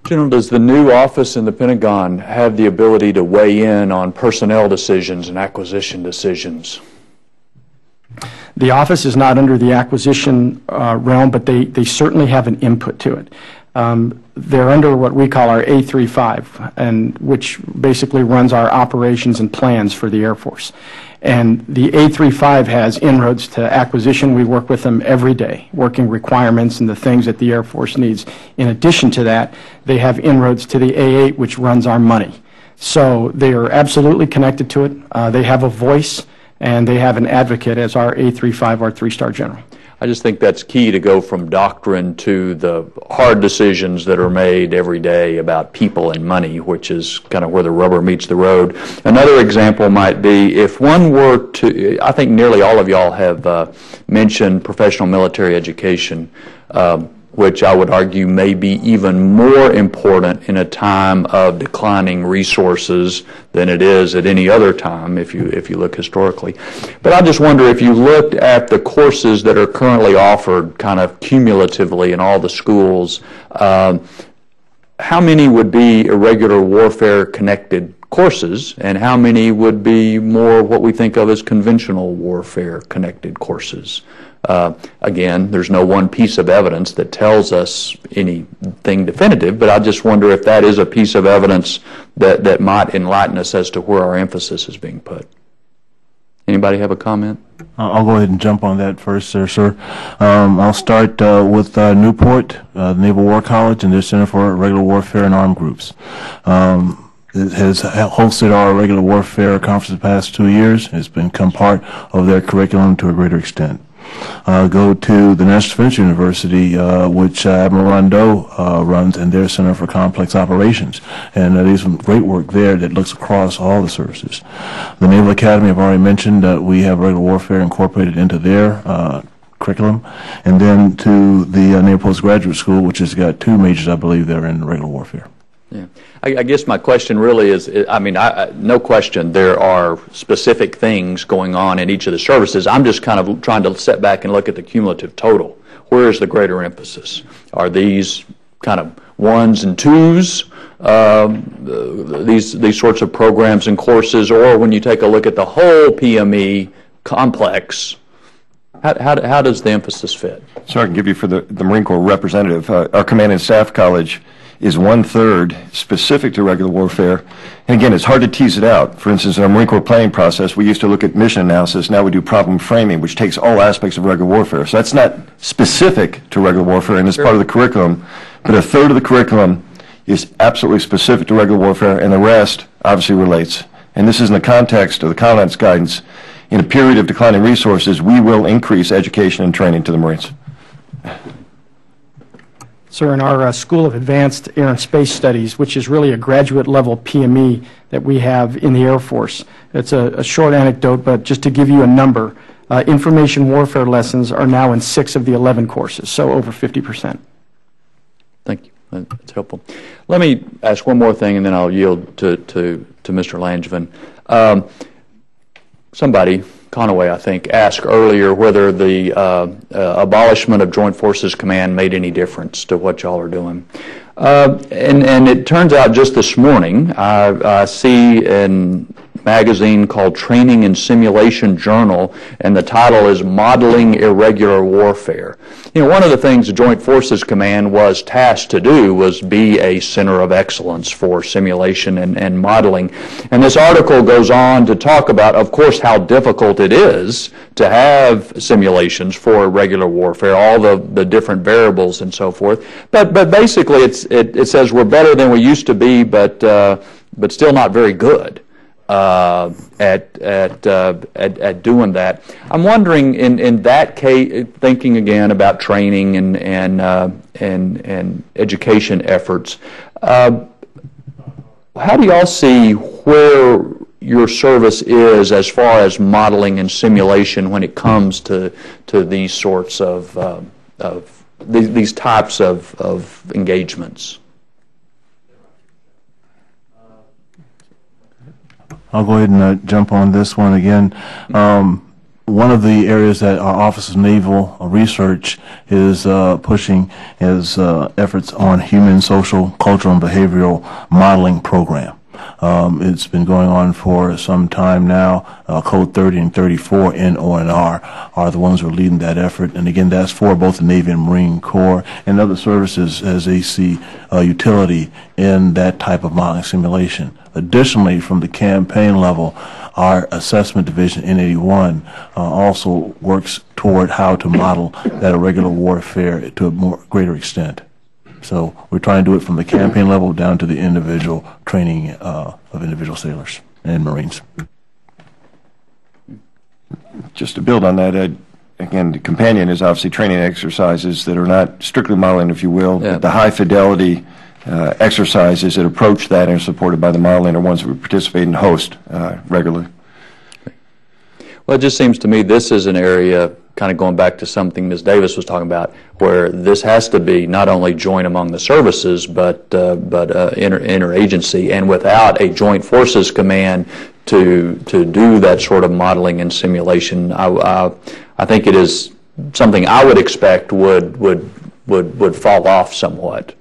General, does the new office in the Pentagon have the ability to weigh in on personnel decisions and acquisition decisions? The office is not under the acquisition realm, but they certainly have an input to it. They're under what we call our A35, and which basically runs our operations and plans for the Air Force. And the A35 has inroads to acquisition. We work with them every day, working requirements and the things that the Air Force needs. In addition to that, they have inroads to the A8, which runs our money. So they are absolutely connected to it. They have a voice, and they have an advocate as our A35, our 3-star general. I just think that's key to go from doctrine to the hard decisions that are made every day about people and money, which is kind of where the rubber meets the road. Another example might be if one were to, I think nearly all of y'all have mentioned professional military education. which I would argue may be even more important in a time of declining resources than it is at any other time if you look historically. But I just wonder, if you looked at the courses that are currently offered kind of cumulatively in all the schools, how many would be irregular warfare connected courses, and how many would be more what we think of as conventional warfare connected courses? Again, there's no one piece of evidence that tells us anything definitive, but I just wonder if that is a piece of evidence that might enlighten us as to where our emphasis is being put. Anybody have a comment? I'll go ahead and jump on that first, sir. I'll start with Newport, Naval War College, and their Center for Irregular Warfare and Armed Groups. It has hosted our irregular warfare conference the past 2 years. It's become part of their curriculum to a greater extent. Go to the National Defense University, which Admiral Rondeau runs, and their Center for Complex Operations. And there's some great work there that looks across all the services. The Naval Academy, I've already mentioned, we have regular warfare incorporated into their curriculum. And then to the Naval Postgraduate School, which has got 2 majors, I believe, that are in regular warfare. Yeah. I guess my question really is, no question there are specific things going on in each of the services. I'm just kind of trying to sit back and look at the cumulative total. Where is the greater emphasis? Are these kind of ones and twos, these sorts of programs and courses, or when you take a look at the whole PME complex, how does the emphasis fit? So I can give you for the Marine Corps representative, our Command and Staff College is 1/3 specific to regular warfare. And again, it's hard to tease it out. For instance, in our Marine Corps planning process, we used to look at mission analysis. Now we do problem framing, which takes all aspects of regular warfare. So that's not specific to regular warfare, and it's part of the curriculum. But 1/3 of the curriculum is absolutely specific to regular warfare, and the rest obviously relates. And this is in the context of the Commandant's guidance. In a period of declining resources, we will increase education and training to the Marines. Sir, in our School of Advanced Air and Space Studies, which is really a graduate level PME that we have in the Air Force, it's a short anecdote, but just to give you a number, information warfare lessons are now in 6 of the 11 courses, so over 50%. Thank you. That's helpful. Let me ask one more thing, and then I'll yield to Mr. Langevin. Somebody, Conaway, I think, asked earlier whether the abolishment of Joint Forces Command made any difference to what y'all are doing. And it turns out just this morning, I see a magazine called Training and Simulation Journal, and the title is Modeling Irregular Warfare. You know, one of the things the Joint Forces Command was tasked to do was be a center of excellence for simulation and modeling. And this article goes on to talk about, of course, how difficult it is to have simulations for irregular warfare, all the different variables and so forth. But basically, it says we're better than we used to be, but still not very good at doing that. I'm wondering, in that case, thinking again about training and education efforts, how do y'all see where your service is as far as modeling and simulation when it comes to these sorts of these types of engagements? I'll go ahead and jump on this one again. One of the areas that our Office of Naval Research is pushing is efforts on human, social, cultural, and behavioral modeling program. It's been going on for some time now. Code 30 and 34 in ONR are the ones who are leading that effort. And again, that's for both the Navy and Marine Corps and other services as they see utility in that type of modeling simulation. Additionally, from the campaign level, our assessment division, N81, also works toward how to model that irregular warfare to a greater extent. So we're trying to do it from the campaign level down to the individual training of individual sailors and Marines. Just to build on that, again, the companion is obviously training exercises that are not strictly modeling, if you will, but the high fidelity exercises that approach that and are supported by the modeling are ones that we participate and host regularly. Well, it just seems to me this is an area kind of going back to something Ms. Davis was talking about, where this has to be not only joint among the services, but interagency, and without a joint forces command to do that sort of modeling and simulation, I think it is something I would expect would fall off somewhat,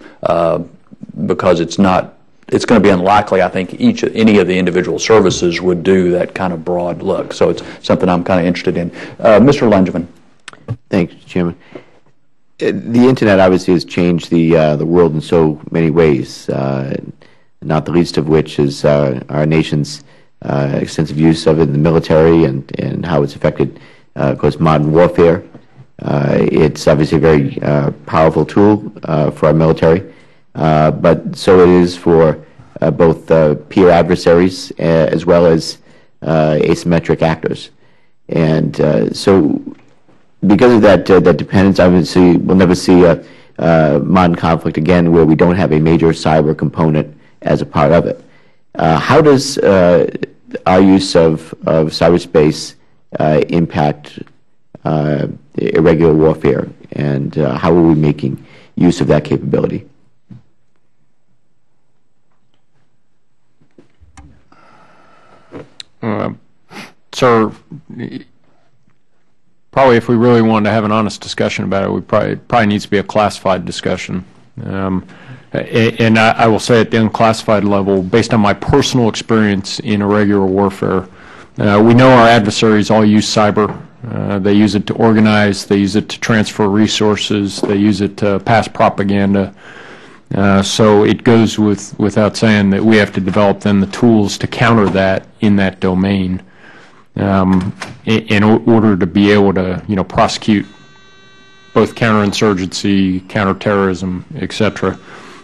because it's going to be unlikely, I think, any of the individual services would do that kind of broad look. So it's something I'm kind of interested in. Mr. Langevin. Thanks, Chairman. The Internet obviously has changed the world in so many ways, not the least of which is our nation's extensive use of it in the military and how it's affected, of course, modern warfare. It's obviously a very powerful tool for our military. But so it is for both peer adversaries as well as asymmetric actors. And so because of that dependence, obviously we'll never see a modern conflict again where we don't have a major cyber component as a part of it. How does our use of cyberspace impact irregular warfare, and how are we making use of that capability? Sir, probably if we really wanted to have an honest discussion about it, we probably needs to be a classified discussion. And I will say at the unclassified level, based on my personal experience in irregular warfare, we know our adversaries all use cyber. They use it to organize, they use it to transfer resources, they use it to pass propaganda. So it goes without saying that we have to develop then the tools to counter that in that domain, in order to be able to prosecute both counterinsurgency, counterterrorism, etc.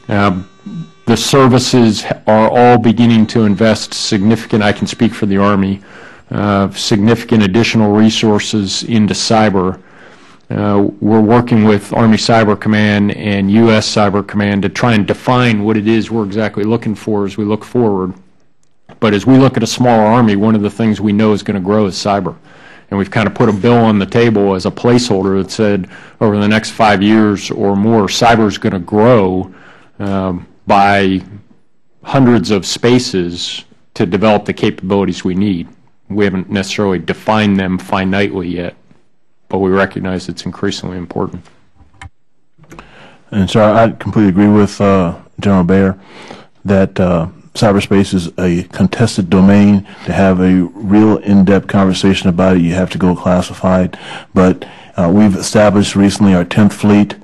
The services are all beginning to invest significant, I can speak for the Army, significant additional resources into cyber. We're working with Army Cyber Command and U.S. Cyber Command to try and define what it is we're exactly looking for as we look forward. But as we look at a smaller Army, one of the things we know is going to grow is cyber. And we've kind of put a bill on the table as a placeholder that said over the next 5 years or more, cyber is going to grow by hundreds of spaces to develop the capabilities we need. We haven't necessarily defined them finitely yet, but we recognize it's increasingly important. And so I completely agree with General Baer that cyberspace is a contested domain. To have a real in-depth conversation about it, you have to go classified. But we've established recently our 10th fleet,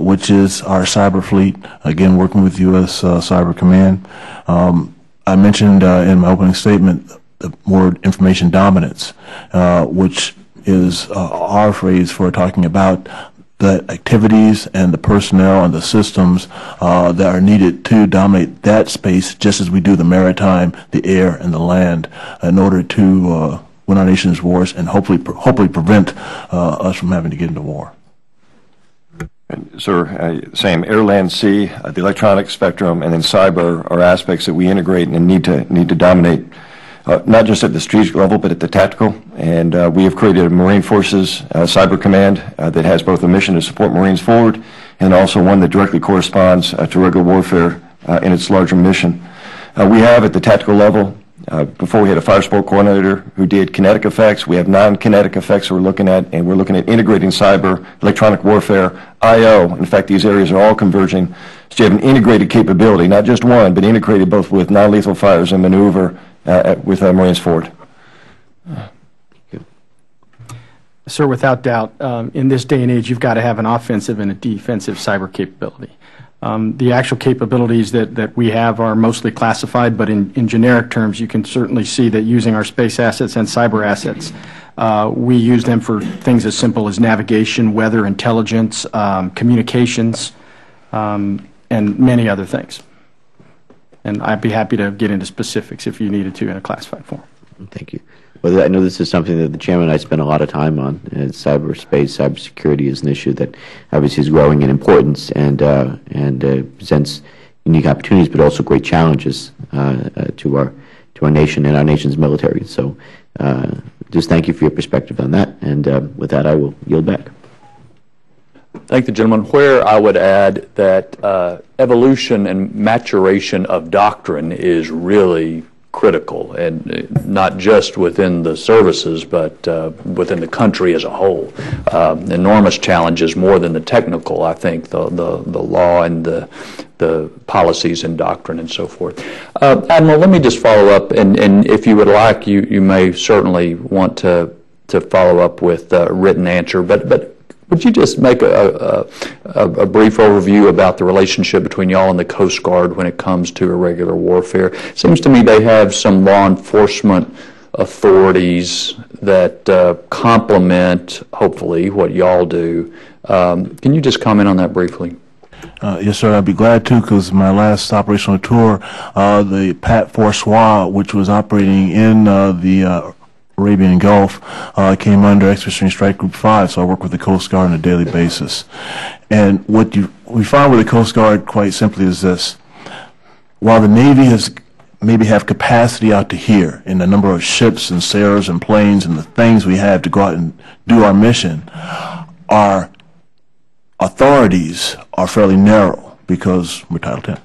which is our cyber fleet, again working with U.S. Cyber Command. I mentioned in my opening statement the word information dominance, which is our phrase for talking about the activities and the personnel and the systems that are needed to dominate that space, just as we do the maritime, the air, and the land, in order to win our nation's wars and hopefully prevent us from having to get into war. Sir, same. Air, land, sea, the electronic spectrum, and then cyber are aspects that we integrate and need to dominate. Not just at the strategic level, but at the tactical. And we have created a Marine Forces Cyber Command that has both a mission to support Marines forward and also one that directly corresponds to regular warfare in its larger mission. We have at the tactical level, before we had a fire support coordinator who did kinetic effects. We have non-kinetic effects we're looking at, and we're looking at integrating cyber, electronic warfare, I.O. In fact, these areas are all converging. So you have an integrated capability, not just one, but integrated both with non-lethal fires and maneuver with Marines forward. Sir, without doubt, in this day and age, you've got to have an offensive and a defensive cyber capability. The actual capabilities that we have are mostly classified, but in generic terms, you can certainly see that using our space assets and cyber assets, we use them for things as simple as navigation, weather, intelligence, communications, and many other things. And I'd be happy to get into specifics if you needed to in a classified form. Thank you. Well, I know this is something that the Chairman and I spend a lot of time on. Cyberspace, cybersecurity is an issue that obviously is growing in importance and presents unique opportunities, but also great challenges to our nation and our nation's military. So just thank you for your perspective on that. And with that, I will yield back. Thank the gentleman. Where I would add that evolution and maturation of doctrine is really critical, and not just within the services, but within the country as a whole. Enormous challenges, more than the technical, I think, the law and the policies and doctrine and so forth. Admiral, let me just follow up, and if you would like, you may certainly want to follow up with a written answer, but would you just make a brief overview about the relationship between y'all and the Coast Guard when it comes to irregular warfare? It seems to me they have some law enforcement authorities that complement, hopefully, what y'all do. Can you just comment on that briefly? Yes, sir. I'd be glad to, because my last operational tour, the Pat Forsois, which was operating in the Arabian Gulf, came under Expeditionary Strike Group 5, so I work with the Coast Guard on a daily basis. And what we find with the Coast Guard, quite simply, is this. While the Navy has maybe have capacity out to here in the number of ships and sailors and planes and the things we have to go out and do our mission, our authorities are fairly narrow because we're Title 10.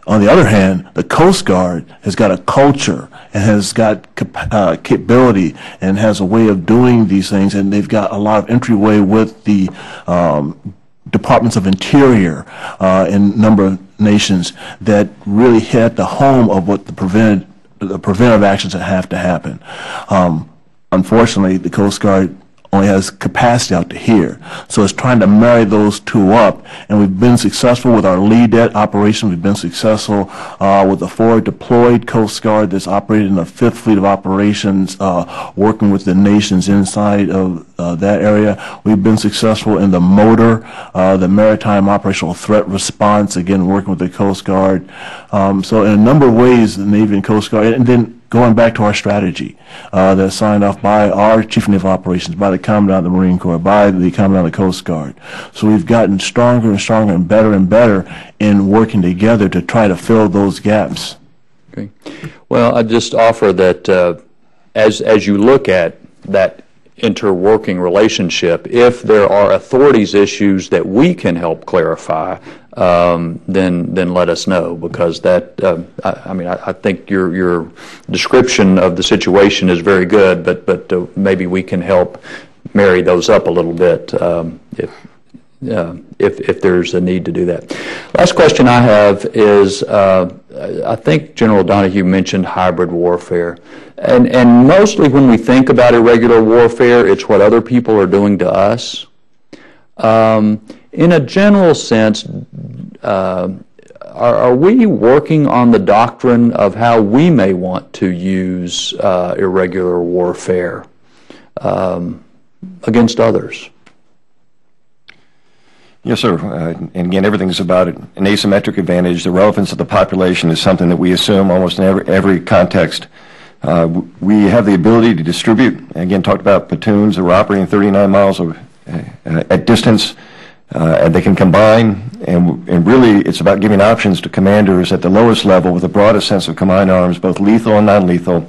On the other hand, the Coast Guard has got a culture and has got capability and has a way of doing these things, and they've got a lot of entryway with the Departments of Interior in a number of nations that really hit the home of what the preventive actions that have to happen. Unfortunately, the Coast Guard only has capacity out to here. So it's trying to marry those two up, and we've been successful with our LEADET operation. We've been successful with the forward deployed Coast Guard that's operated in the 5th Fleet of Operations, working with the nations inside of that area. We've been successful in the MOTOR, the Maritime Operational Threat Response, again working with the Coast Guard. So in a number of ways, the Navy and Coast Guard, and then going back to our strategy that's signed off by our Chief of Naval Operations, by the Commandant of the Marine Corps, by the Commandant of the Coast Guard. So we've gotten stronger and stronger and better in working together to try to fill those gaps. Okay. Well, I just offer that as you look at that interworking relationship, if there are authorities issues that we can help clarify, then let us know, because that I think your description of the situation is very good, but maybe we can help marry those up a little bit if there's a need to do that. Last question I have is I think General Donahue mentioned hybrid warfare, and mostly when we think about irregular warfare, it's what other people are doing to us. In a general sense, are we working on the doctrine of how we may want to use irregular warfare against others? Yes, sir. And again, everything's about an asymmetric advantage. The relevance of the population is something that we assume almost in every context. We have the ability to distribute. Again, talked about platoons that were operating 39 miles at distance. They can combine, and really it's about giving options to commanders at the lowest level with the broadest sense of combined arms, both lethal and non-lethal,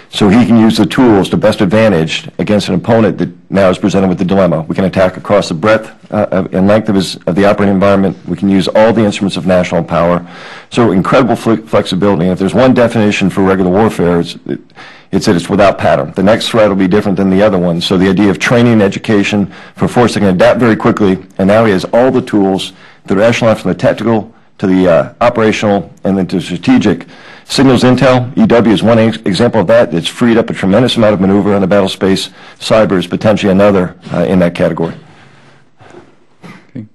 so he can use the tools to best advantage against an opponent that now is presented with the dilemma. We can attack across the breadth and length of the operating environment. We can use all the instruments of national power. So incredible flexibility. And if there's one definition for regular warfare, it's that it's without pattern. The next threat will be different than the other one. So the idea of training and education for force that can adapt very quickly, and now he has all the tools that are echeloned from the technical to the operational and then to strategic. Signals intel, EW is one example of that. It's freed up a tremendous amount of maneuver in the battle space. Cyber is potentially another in that category. Okay.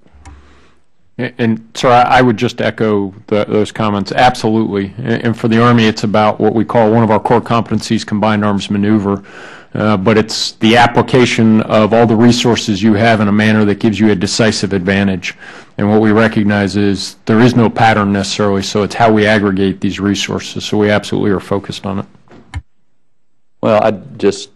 And sir, I would just echo those comments. Absolutely. And for the Army, it's about what we call one of our core competencies, combined arms maneuver. But it's the application of all the resources you have in a manner that gives you a decisive advantage. And what we recognize is there is no pattern necessarily, so it's how we aggregate these resources. So we absolutely are focused on it. Well, I just,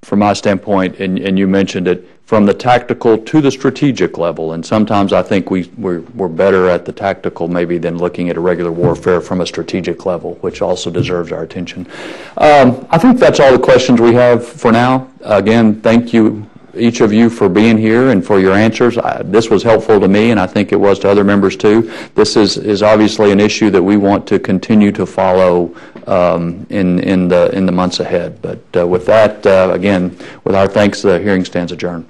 from my standpoint, and you mentioned it, from the tactical to the strategic level. And sometimes I think we're better at the tactical maybe than looking at irregular warfare from a strategic level, which also deserves our attention. I think that's all the questions we have for now. Again, thank you, each of you, for being here and for your answers. This was helpful to me, and I think it was to other members too. This is obviously an issue that we want to continue to follow in the months ahead. But with that, again, with our thanks, the hearing stands adjourned.